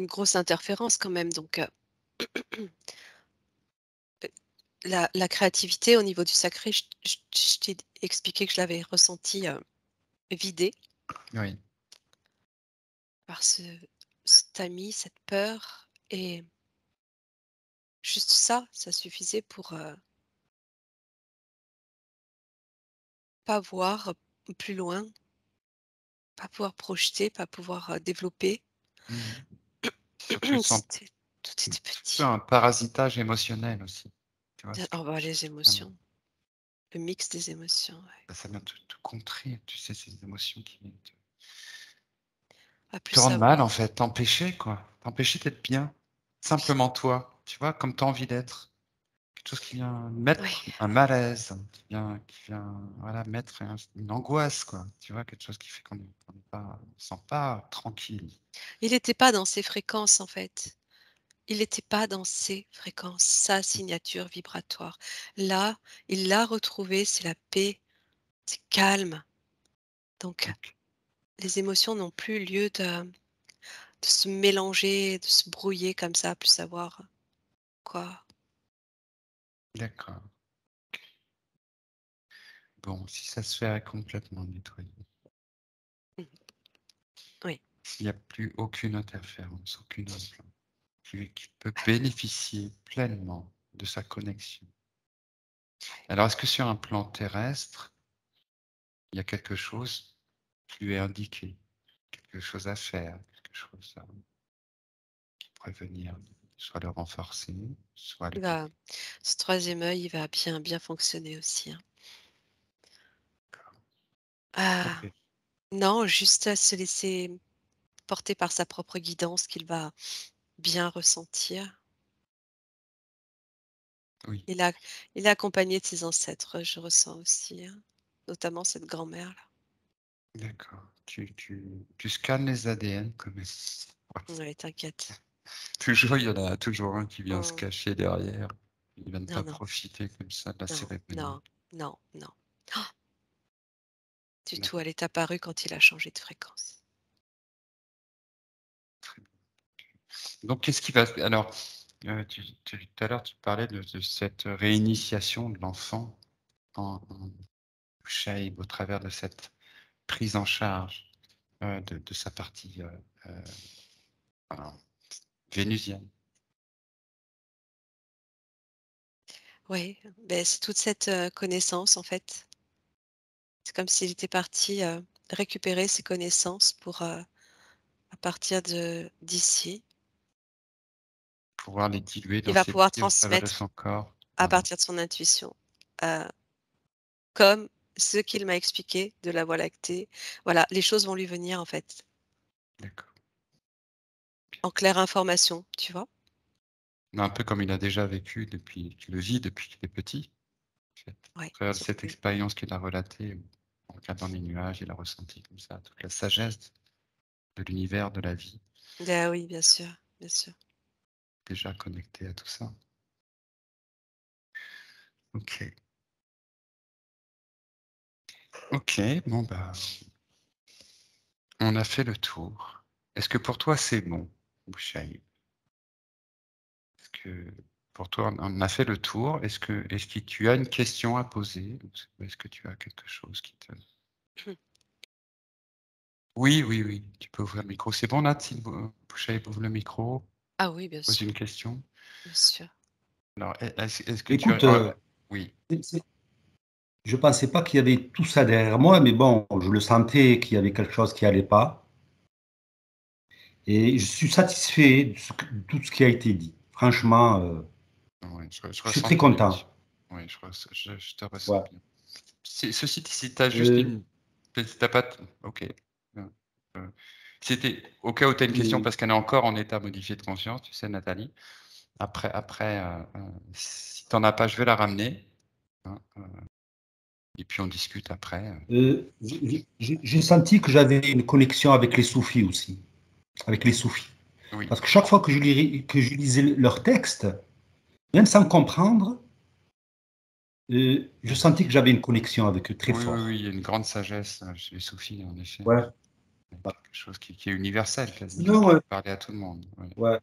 grosse interférence quand même donc, la créativité au niveau du sacré, je t'ai expliqué que je l'avais ressenti vidée Oui. par cet ami, cette peur et juste ça, ça suffisait pour, pas voir plus loin pas pouvoir projeter, pas pouvoir, développer. Mmh. Surtout sans C'était tout était surtout petit. un parasitage émotionnel aussi. Tu vois Bien ce que oh bah, je les vraiment, émotions, le mix des émotions, ouais. ça vient te contrer, tu sais, ces émotions qui viennent À plus te rendre mal savoir. en fait, t'empêcher quoi, t'empêcher d'être bien. Simplement toi, tu vois? Comme tu as envie d'être. Quelque chose qui vient Oui, mettre un malaise, qui vient, voilà, mettre une angoisse quoi, tu vois? Quelque chose qui fait qu'on n'est pas on se sent pas tranquille. il était pas dans ses fréquences, en fait. Il était pas dans ses fréquences, sa signature vibratoire. Là, il l'a retrouvé, c'est la paix, c'est calme. Donc OK, les émotions n'ont plus lieu de se mélanger, de se brouiller comme ça, à plus savoir quoi. d'accord. Bon, si ça se fait complètement nettoyer, Mmh. Oui, s'il n'y a plus aucune interférence, aucune influence, qui peut bénéficier pleinement de sa connexion. Alors, est-ce que sur un plan terrestre, il y a quelque chose qui lui est indiqué, quelque chose à faire, quelque chose qui pourrait venir, soit le renforcer, soit le il va ce troisième œil, il va bien fonctionner aussi, hein. Ah, OK, non, juste à se laisser porter par sa propre guidance qu'il va bien ressentir. oui, Il a il est accompagné de ses ancêtres, je ressens aussi, hein, notamment cette grand-mère-là. d'accord. Tu scannes les ADN comme ouais. Oui, t'inquiète. Toujours, il y en a toujours un qui vient se Mmh. cacher derrière. Il va ne Non, pas non, profiter comme ça de la non, cérémonie. non, non, non. Du tout, D'accord, elle est apparue quand il a changé de fréquence. très bien. Donc qu'est-ce qui va alors, tout à l'heure, tu parlais de cette réinitiation de l'enfant en Shaib au travers de cette prise en charge, de sa partie, voilà, vénusienne. Oui, beh, c'est toute cette, connaissance, en fait. C'est comme s'il était parti, récupérer ses connaissances pour, à partir de d'ici, Pouvoir les diluer il dans va ses pouvoir vies au travers de transmettre son corps. à Voilà, partir de son intuition, heu, comme ce qu'il m'a expliqué de la Voie lactée. Voilà, les choses vont lui venir, en fait, d'accord. en claire information, tu vois? Mais un peu comme il a déjà vécu depuis qu'il le vit depuis qu'il est petit, en fait. Ouais, À travers sauf cette que expérience qu'il a relatée, en regardant les nuages, il a ressenti comme ça toute la sagesse de l'univers, de la vie, bah, oui, bien sûr, bien sûr. déjà connecté à tout ça. OK. OK, bon, bah, on a fait le tour. Est-ce que pour toi c'est bon, Bouchaï? Est-ce que pour toi on a fait le tour? Est-ce que tu as une question à poser? Ou est-ce que tu as quelque chose qui te oui, oui, oui, tu peux ouvrir le micro. C'est bon Nat, si Bouchaï ouvre le micro, Ah oui, pose une question? bien sûr. Alors est-ce que tu as Écoute, oui, c'est je pensais pas qu'il y avait tout ça derrière moi, mais bon, je le sentais qu'il y avait quelque chose qui allait pas et je suis satisfait de tout ce qui a été dit. Franchement, ouais, je je suis ressens très ton émotion. content. Oui, je te ressens Ouais. bien. Ceci dit, si tu as juste Heu, une si tu pas OK. Heu c'était au cas où tu as une question mmh, parce qu'elle est encore en état modifié de conscience, tu sais Nathalie. Après, si tu en as pas, je vais la ramener, hein, et puis on discute après, j'ai senti que j'avais une connexion avec les soufis aussi, avec les soufis. oui. Parce que chaque fois que je lisais leurs textes, même sans comprendre, je sentais que j'avais une connexion avec eux très Oui, oui, oui, fort. il y a une grande sagesse, chez les soufis en effet. Ouais. Quelque chose qui est universel quasiment, Sinon, qui peut parler à tout le monde. Oui, ouais.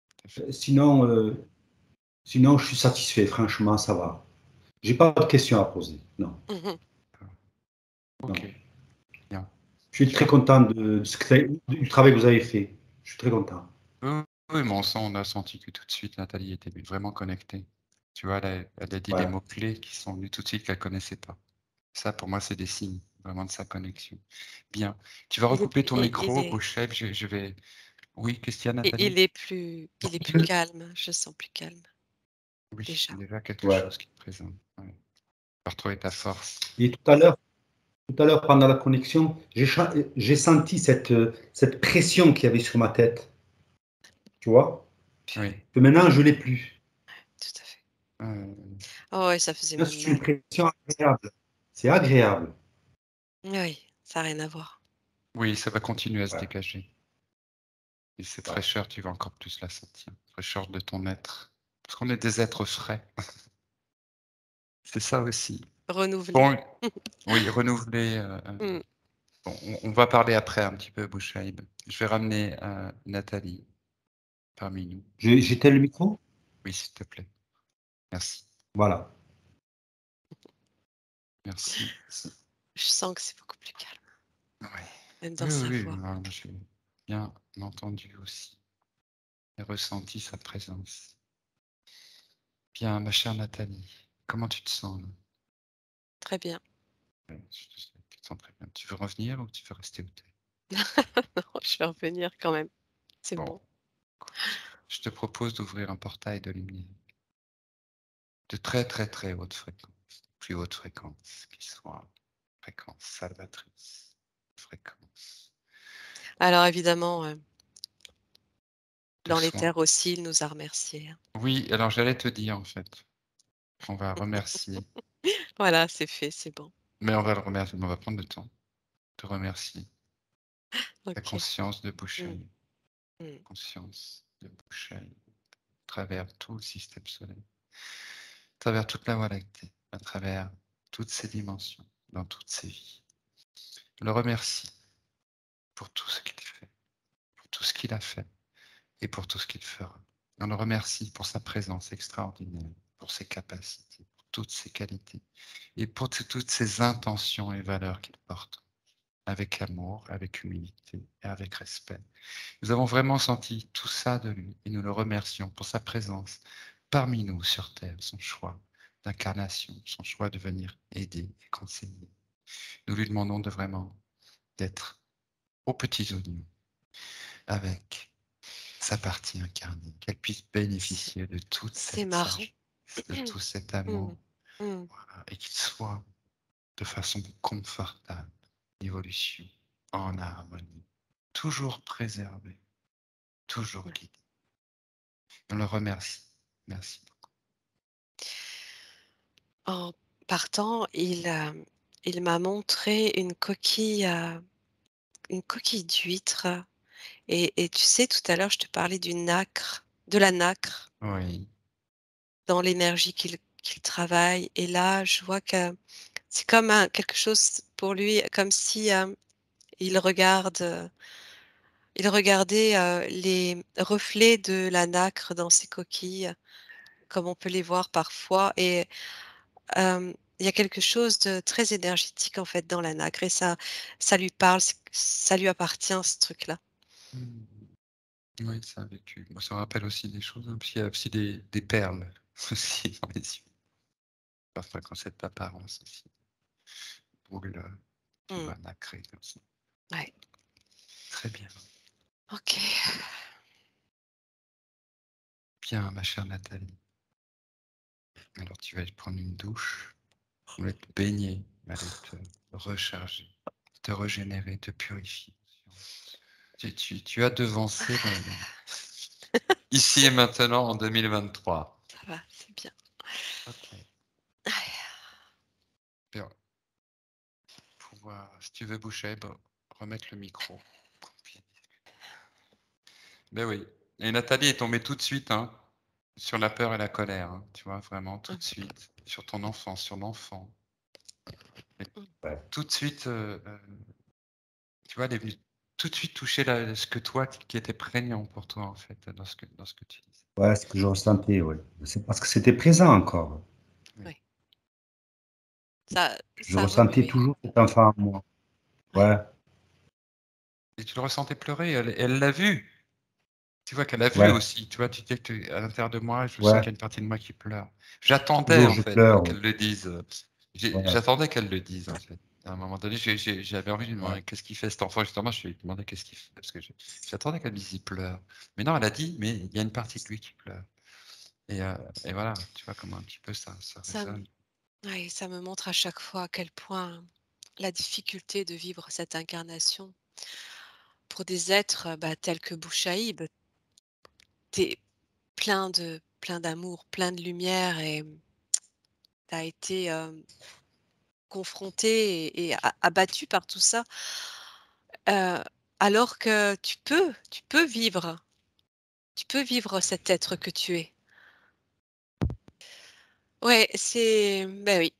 tout à fait. Sinon, sinon, je suis satisfait, franchement, ça va. J'ai pas de questions à poser. Non, Mmh. non. OK, bien. Je suis très content du travail que vous avez fait. Je suis très content. Oui, oui, mais on a senti que tout de suite Nathalie était vraiment connectée. Tu vois, elle a dit des Ouais. mots clés qui sont venus tout de suite qu'elle connaissait pas. Ça, pour moi, c'est des signes. vraiment de sa connexion. Bien. Tu vas Il est, recouper ton il, micro, est, Boucheb. Je vais. Oui, Christiane, il Nathalie? est plus calme. Je le sens plus calme Oui, déjà. déjà quelque Ouais. chose qui te présente. Ouais. Tu vas retrouver ta force. Et tout à l'heure, pendant la connexion, j'ai senti cette pression qu'il y avait sur ma tête. Tu vois? Oui. Que maintenant, je l'ai plus. Tout à fait. Euh, Oh ouais, ça faisait C'est une mal. pression agréable. C'est agréable. Oui, ça n'a rien à voir. oui, ça va continuer à se Ouais. dégager. Et cette Ouais. fraîcheur, tu vas encore plus la sentir. Fraîcheur de ton être. Parce qu'on est des êtres frais. C'est ça aussi. Renouveler. Bon, oui, renouveler. Mm. Bon, on va parler après un petit peu, Bouchaïb. Je vais ramener Nathalie parmi nous. J'éteins le micro? Oui, s'il te plaît. Merci. Voilà. Merci. Je sens que c'est beaucoup plus calme, Ouais. même dans Oui, sa oui, voix. moi, j'ai bien entendu aussi et ressenti sa présence. Bien, ma chère Nathalie, comment tu te sens là? Très bien. Ouais, tu te sens très bien. Tu veux revenir ou tu veux rester où tu es? Non, je vais revenir quand même. C'est Bon, bon. écoute, je te propose d'ouvrir un portail de lumière de très très très haute fréquence, plus haute fréquence qui soit fréquence salvatrice, fréquence Alors évidemment, de dans les soins. terres aussi, il nous a remerciés. Hein. Oui, alors j'allais te dire en fait, on va remercier, Voilà, c'est fait, c'est bon. mais on va le remercier, mais on va prendre le temps de remercier la Ok. conscience de Mm, Bouchaï, mm. conscience de Bouchaï, à travers tout le système solaire, à travers toute la Voie lactée, à travers toutes ses dimensions, dans toutes ses vies. On le remercie pour tout ce qu'il fait, pour tout ce qu'il a fait et pour tout ce qu'il fera. On le remercie pour sa présence extraordinaire, pour ses capacités, pour toutes ses qualités et pour toutes ses intentions et valeurs qu'il porte, avec amour, avec humilité et avec respect. Nous avons vraiment senti tout ça de lui et nous le remercions pour sa présence parmi nous sur Terre, son choix d'incarnation, son choix de venir aider et conseiller. Nous lui demandons de vraiment d'être aux petits oignons avec sa partie incarnée, qu'elle puisse bénéficier de toute C'est cette marrant. sagesse, de tout cet Mm, amour, mm. voilà, et qu'il soit de façon confortable, évolution, en harmonie, toujours préservé, toujours guidé. On le remercie. Merci beaucoup. En partant, il m'a montré une coquille d'huître. Et tu sais, tout à l'heure, je te parlais de la nacre, Oui. dans l'énergie qu'il travaille. Et là, je vois que c'est comme quelque chose pour lui, comme si il regardait les reflets de la nacre dans ses coquilles, comme on peut les voir parfois. Et il y a quelque chose de très énergétique en fait dans la nacre. Et ça lui parle, ça lui appartient ce truc-là. Mm. Oui, ça a vécu. Moi, ça me rappelle aussi des choses, hein, parce qu'il y a aussi des perles aussi dans les yeux. Parfois, quand cette apparence aussi, boule, tu Mm. vois, nacrée comme ça. Ouais. Très bien. Ok. Bien, ma chère Nathalie. Alors, tu vas aller prendre une douche, tu vas te baigner, aller te recharger, te régénérer, te purifier. Tu as devancé ici et maintenant en 2023. Ça va, c'est bien. Ok. Ouais. Bien. Si tu veux boucher, remettre le micro. Ben oui. Et Nathalie est tombée tout de suite hein, sur la peur et la colère. Hein, tu vois, vraiment, tout de suite. Sur ton enfant, sur l'enfant. Ouais. Tout de suite, tu vois, elle est venue tout de suite toucher ce que toi, qui était prégnant pour toi, en fait, dans ce que tu disais. Ouais, ce que je ressentais, ouais. C'est parce que c'était présent encore. Oui. Ouais. Je Oui, oui, ressentais oui. toujours cet enfant en moi. Ouais. Ouais, Et tu le ressentais pleurer, elle l'a vu. Tu vois qu'elle a vu ouais, aussi. Tu vois, tu dis que à l'intérieur de moi, je sens ouais. qu'il y a une partie de moi qui pleure. J'attendais, Toujours en je fait, pleure. Ouais. qu'elle le dise. Ouais. J'attendais qu'elle le dise, en fait. À un moment donné, j'avais envie de lui demander qu'est-ce qu'il fait cet enfant. Justement, je lui ai demandé qu'est-ce qu'il fait. Parce que j'attendais qu'elle me dise il pleure. Mais non, elle a dit, mais il y a une partie de lui qui pleure. Et voilà, tu vois comment un petit peu ça Ça, résonne. ouais, ça me montre à chaque fois à quel point la difficulté de vivre cette incarnation pour des êtres tels que Bouchaïb, t'es plein d'amour, plein de lumière et tu as été confronté et abattu par tout ça, euh, alors que tu peux vivre cet être que tu es. Ouais, ben oui,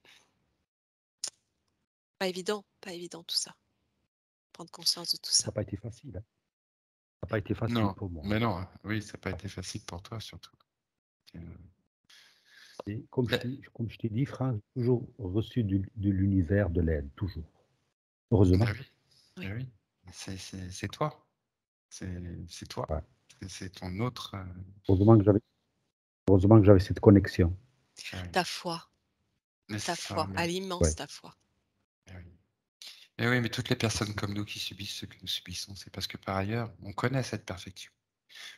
pas évident tout ça. Prendre conscience de tout Ça ça. n'a pas été facile. Hein. Ça n'a pas été facile Non, pour moi. mais non, oui, ça n'a pas été facile pour toi surtout. Et comme Mais- je t'ai dit, Franck, j'ai toujours reçu de l'univers de l'aide, toujours. Heureusement. Ah oui, Oui. ah oui. C'est toi. C'est toi. Ouais. C'est ton autre. Heureusement que j'avais cette connexion. Ah oui. Ta foi, Mais c'est ça, mais- à l'immense Ouais. ta foi. ah oui. Mais oui, mais toutes les personnes comme nous qui subissent ce que nous subissons, c'est parce que par ailleurs, on connaît cette perfection.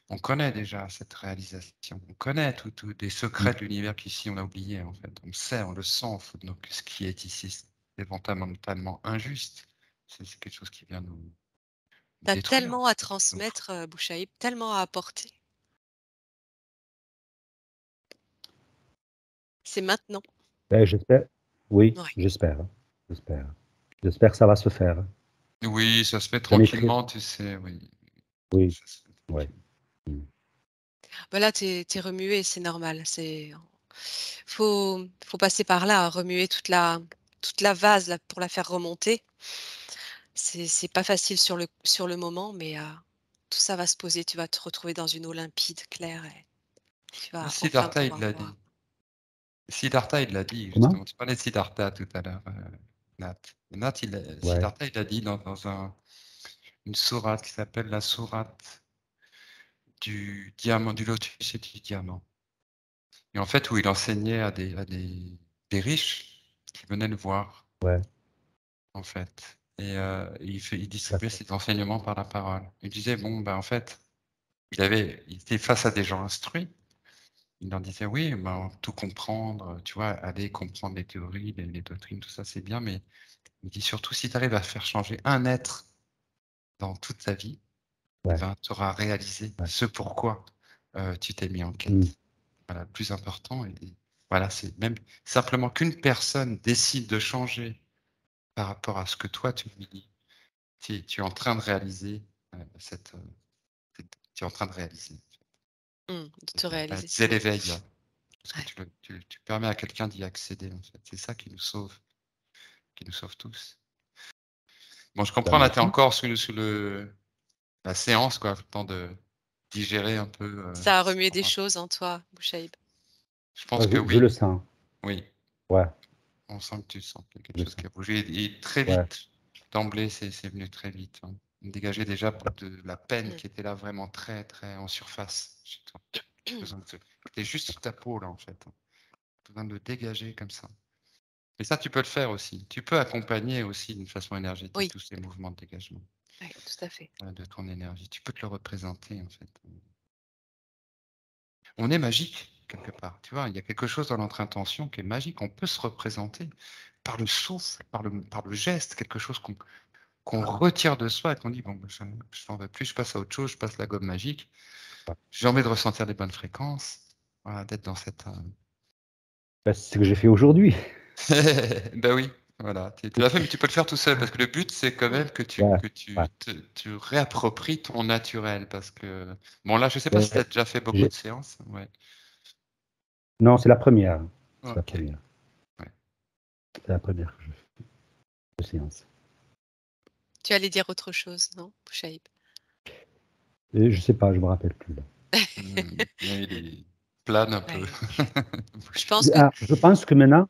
On connaît déjà cette réalisation. On connaît tous des secrets de l'univers qu'ici on a oubliés en fait. On sait, on le sent au fond de nous que ce qui est ici, c'est fondamentalement injuste. C'est quelque chose qui vient nous Tu as détruire. tellement à Donc, transmettre, Bouchaïb, tellement à apporter. C'est maintenant. Ben, j'espère. Oui, Ouais. j'espère. Hein. J'espère. J'espère que ça va se faire. Hein. oui, ça se fait J'en ai très- tranquillement, tu sais, oui. Oui, Ça se fait ouais. tranquillement. Là, t'es remué, c'est normal. Faut passer par là, remuer toute la vase là, pour la faire remonter. C'est pas facile sur le moment, mais tout ça va se poser. Tu vas te retrouver dans une eau limpide, claire, et tu vas enfin Siddhartha, il pouvoir l'a voir. dit. Siddhartha, il l'a dit, Comment? justement. Tu parlais de Siddhartha tout à l'heure, Nat. Et Nat, Ouais. Siddhartha, il a dit dans une sourate qui s'appelle la sourate du diamant, du lotus et du diamant. Et en fait, où il enseignait à des riches qui venaient le voir, Ouais. en fait. Et il distribuait D'accord. ses enseignements par la parole. Il disait, bon, ben, en fait, il était face à des gens instruits. Il leur disait, oui, ben, tout comprendre, tu vois, aller comprendre les théories, les doctrines, tout ça, c'est bien, mais il dit surtout, si tu arrives à faire changer un être dans toute ta vie, Ouais. ben, tu auras réalisé Ouais. ce pourquoi tu t'es mis en quête. Mm. Voilà, le plus important. Et voilà, c'est même simplement qu'une personne décide de changer par rapport à ce que toi tu lui dis. Tu es en train de réaliser tu es en train de réaliser. De te réaliser. C'est l'éveil, là. Parce que Ouais. tu permets à quelqu'un d'y accéder, en fait. C'est ça qui nous sauve tous. Bon, je comprends, là, tu es Merci. encore sous la séance, quoi, le temps de digérer un peu. Ça a remué des choses en toi, Bouchaïb. Je pense que Je le oui. sens. Oui, Ouais. on sent que tu sens qu'il y a quelque Je le chose sens. qui a bougé. Et très Ouais. vite, d'emblée, c'est venu très vite. Hein. Dégager déjà de la peine Mm. qui était là vraiment très, très en surface chez toi. C'était juste sous ta peau, là, en fait. Hein. Besoin de le dégager comme ça. Et ça, tu peux le faire aussi. Tu peux accompagner aussi d'une façon énergétique Oui. tous ces mouvements de dégagement Oui, tout à fait. de ton énergie. Tu peux te le représenter, en fait. On est magique, quelque part. Tu vois, il y a quelque chose dans notre intention qui est magique. On peut se représenter par le souffle, par le geste, quelque chose qu'on retire de soi et qu'on dit, bon, ben, je n'en veux plus, je passe à autre chose, je passe la gomme magique. J'ai envie de ressentir des bonnes fréquences, voilà, d'être dans cette... Ben, c'est ce que j'ai fait aujourd'hui. Ben oui, voilà. Tu l'as fait, mais tu peux le faire tout seul, parce que le but, c'est quand même que Ouais. Ouais. tu réappropries ton naturel, parce que... Bon, là, je sais pas Ben, si tu as déjà fait beaucoup j'ai- de séances. Ouais. Non, c'est la première. C'est la Ok. première. Ouais. C'est la première que je fais de séance. Tu allais dire autre chose, non, Bouchaïb? Et je sais pas, je me rappelle plus. Là. Mais il plane un peu. Ouais. Je pense que Ah, je pense que maintenant,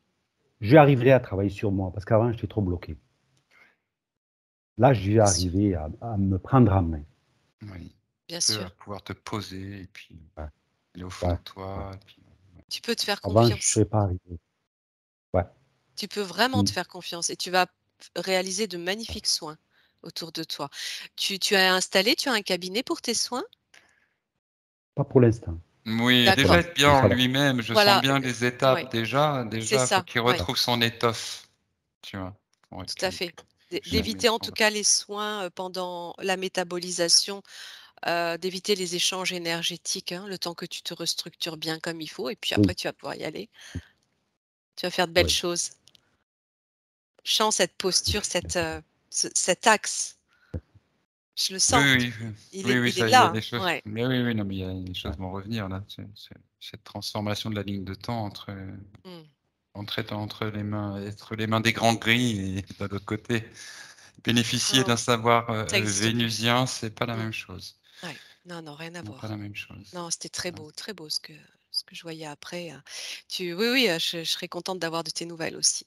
j'arriverai à travailler sur moi parce qu'avant, j'étais trop bloqué. Là, j'y bien sûr, arrivé à me prendre en main. Oui. bien Tu peux sûr. pouvoir te poser et puis Ouais. aller au fond Ouais. de toi. Et puis, Tu peux te faire Avant, je ne confiance. serais pas arrivé. Ouais. Tu peux vraiment Mm. te faire confiance et tu vas réaliser de magnifiques soins autour de toi. Tu as un cabinet pour tes soins? Pas pour l'instant. Oui, D'accord. déjà Voilà, être bien ça en va. lui-même, je Voilà, sens bien les ouais, étapes déjà. c'est Déjà, il faut ça, qu'il ouais, retrouve son étoffe, tu vois, pour être tout à fait. jamais D'éviter en trop. tout cas les soins, pendant la métabolisation, d'éviter les échanges énergétiques, hein, le temps que tu te restructures bien comme il faut et puis Oui, après tu vas pouvoir y aller. Tu vas faire de belles oui. choses. Je sens cette posture, cet axe. Je le Oui, sens. oui, oui, oui, Il est ça, il y a là, des hein. choses. Ouais. Mais oui, oui, non, mais il y a des choses vont revenir là. Cette transformation de la ligne de temps Mmh. entre les mains des grands gris et de l'autre côté, bénéficier Non, d'un savoir ça existe plus. vénusien, c'est pas la Mmh. même chose. Ouais. Non, non, rien à Non, pas voir. la même chose. Non, c'était Voilà. très beau ce que je voyais après. Oui, oui, je serais contente d'avoir de tes nouvelles aussi.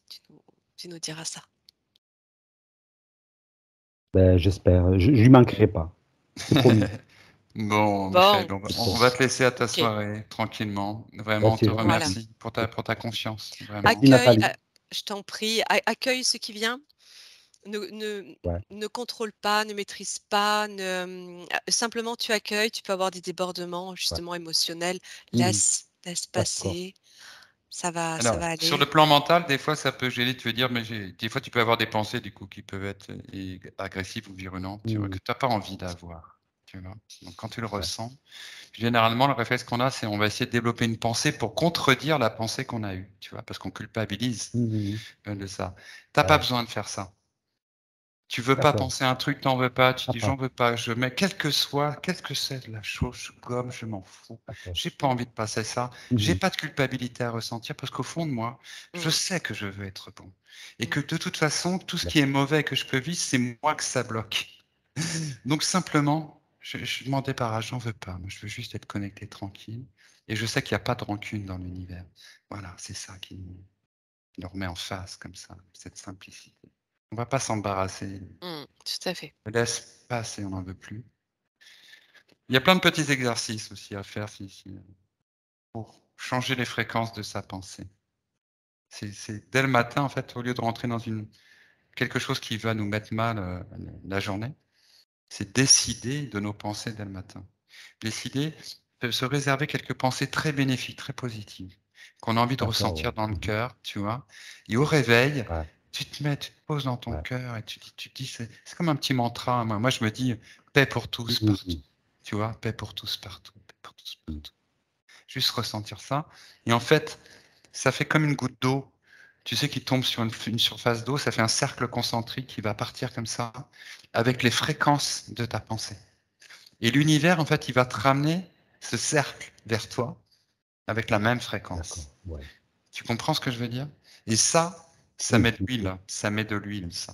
Tu nous diras ça. Ben, j'espère. Je lui manquerai pas. C'est promis. Bon, Michel, Bon, on va, C'est on promis. va te laisser à ta OK. soirée tranquillement. Ben, Vraiment, on c'est te Voilà. gentil. remercie pour ta confiance, vraiment. Merci Accueille, Nathalie. je t'en prie, accueille ce qui vient. Ne, ne, Ouais. ne contrôle pas, ne maîtrise pas, simplement tu accueilles, tu peux avoir des débordements Ouais. justement émotionnels. Mhm. Laisse D'accord. passer, ça Alors, va sur le aller. plan mental, des fois, ça peut gêner. Tu veux dire, mais des fois, tu peux avoir des pensées, du coup, qui peuvent être agressives ou virulentes, tu vois, Mhm. que tu n'as pas envie d'avoir. Tu vois. Donc, quand tu le Ouais. ressens, généralement, le réflexe qu'on a, c'est on va essayer de développer une pensée pour contredire la pensée qu'on a eue, tu vois, parce qu'on culpabilise Mhm. de ça. Tu n'as pas Ouais. besoin de faire ça. Tu veux pas D'accord. penser un truc, t'en veux pas, tu dis Papa. j'en veux pas, je mets quel que c'est la chose, je gomme, je m'en fous. D'accord. J'ai pas envie de passer ça. J'ai Mhm. pas de culpabilité à ressentir parce qu'au fond de moi, je Mm, sais que je veux être bon. Et que mm, de toute façon, tout ce qui est D'accord. mauvais que je peux vivre, c'est moi que ça bloque. Donc simplement, je m'en débarrasse, j'en veux pas. Moi, je veux juste être connecté tranquille. Et je sais qu'il n'y a pas de rancune dans l'univers. Voilà, c'est ça qui nous remet en face comme ça, cette simplicité. On va pas s'embarrasser. tout à fait. Laisse passer, on n'en veut plus. Il y a plein de petits exercices aussi à faire pour changer les fréquences de sa pensée. C'est dès le matin, en fait, au lieu de rentrer dans quelque chose qui va nous mettre mal la journée, c'est décider de nos pensées dès le matin. Décider de se réserver quelques pensées très bénéfiques, très positives, qu'on a envie de D'accord, ressentir ouais. dans le Mhm. cœur, tu vois. Et au réveil, Ouais. tu te poses dans ton Ouais. cœur et tu te dis, c'est comme un petit mantra. Moi, je me dis, paix pour tous partout. Mhm. Tu vois, paix pour tous partout, paix pour tous Mhm. partout. Juste ressentir ça. Et en fait, ça fait comme une goutte d'eau, tu sais, qui tombe sur une surface d'eau. Ça fait un cercle concentrique qui va partir comme ça, avec les fréquences de ta pensée. Et l'univers, en fait, il va te ramener ce cercle vers toi avec la même D'accord. fréquence. Ouais. Tu comprends ce que je veux dire? Et ça Oui. met de l'huile. Ça met de l'huile, ça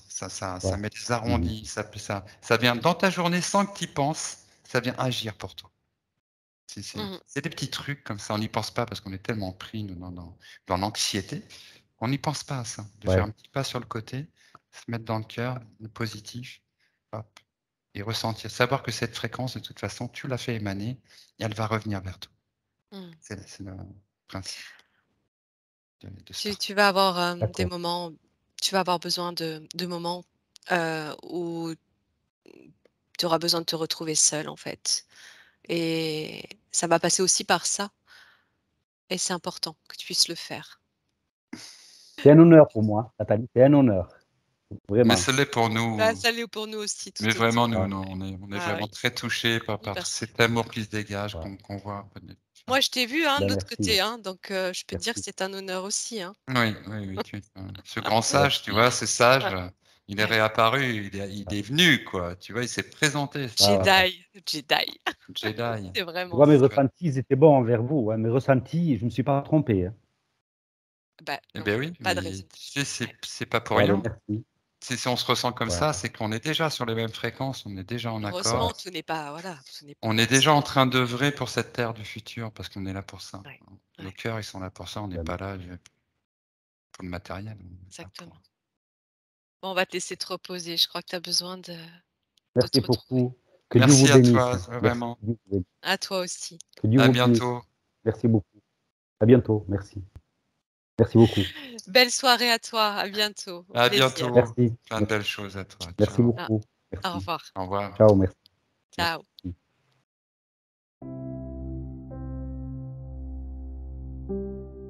Ouais. met des Mhm. arrondis. Ça vient dans ta journée sans que tu y penses. Ça vient agir pour toi. Mm, C'est des petits trucs comme ça. On n'y pense pas parce qu'on est tellement pris nous, dans l'anxiété. On n'y pense pas à ça. De faire Ouais. un petit pas sur le côté, se mettre dans le cœur, le positif, hop, et ressentir. Savoir que cette fréquence, de toute façon, tu l'as fait émaner et elle va revenir vers toi. mm. C'est le principe de Tu, start. tu vas avoir des D'accord. moments, tu vas avoir besoin de moments où tu auras besoin de te retrouver seul en fait. Et ça va passer aussi par ça. Et c'est important que tu puisses le faire. C'est un honneur pour moi, Nathalie. C'est un honneur. Mais Vraiment. ce l'est pour Bah, nous. ça l'est pour nous aussi, tout Mais vraiment, autant. nous, Ouais. non, on est Ah vraiment oui, très touchés par hyper cet spirituel. amour qui se dégage, Ouais. qu'on voit. Moi, je t'ai vu hein, de Ben, l'autre merci. côté, hein, donc je peux te dire que Merci. c'est un honneur aussi. Hein. Oui, oui, oui. Ce grand Ouais. sage, tu vois, ce sage, Ouais, il est ouais. réapparu, il Ouais. est venu, quoi. Tu vois, il s'est présenté, ce Ouais, ouais, ouais. Jedi, Jedi, Jedi. c'est Tu vraiment vois, mes ça. Tu vois. ressentis, ils étaient bons envers vous. Hein. Mes ressentis, je ne me suis pas trompé. Hein. Bah Eh non, bien oui, pas de mais raison. tu sais, Ouais. c'est pas pour Ouais, ben, rien. merci. Si on se ressent comme Ouais. ça, c'est qu'on est déjà sur les mêmes fréquences, on est déjà en Ouais. Heureusement, accord. tout n'est pas, voilà, tout n'est On pas est déjà en forcément. train d'œuvrer pour cette terre du futur, parce qu'on est là pour ça. Ouais, Nos ouais, cœurs, ils sont là pour ça, on n'est Ben, pas là pour le matériel. On est là exactement. Bon, on va te laisser te reposer. Je crois que tu as besoin de te merci retrouver. beaucoup. Que Dieu vous Merci à bénisse. toi, Merci. vraiment. Que Dieu vous bénisse. À toi aussi. Que Dieu À vous bénisse. bientôt. Merci beaucoup. À bientôt. Merci. Merci beaucoup. Belle soirée à toi. À bientôt. Au À plaisir. bientôt. Merci. Plein de belles choses à toi. Merci Ciao. beaucoup. Au Merci. revoir. Au revoir. Ciao, merci. Ciao. Merci.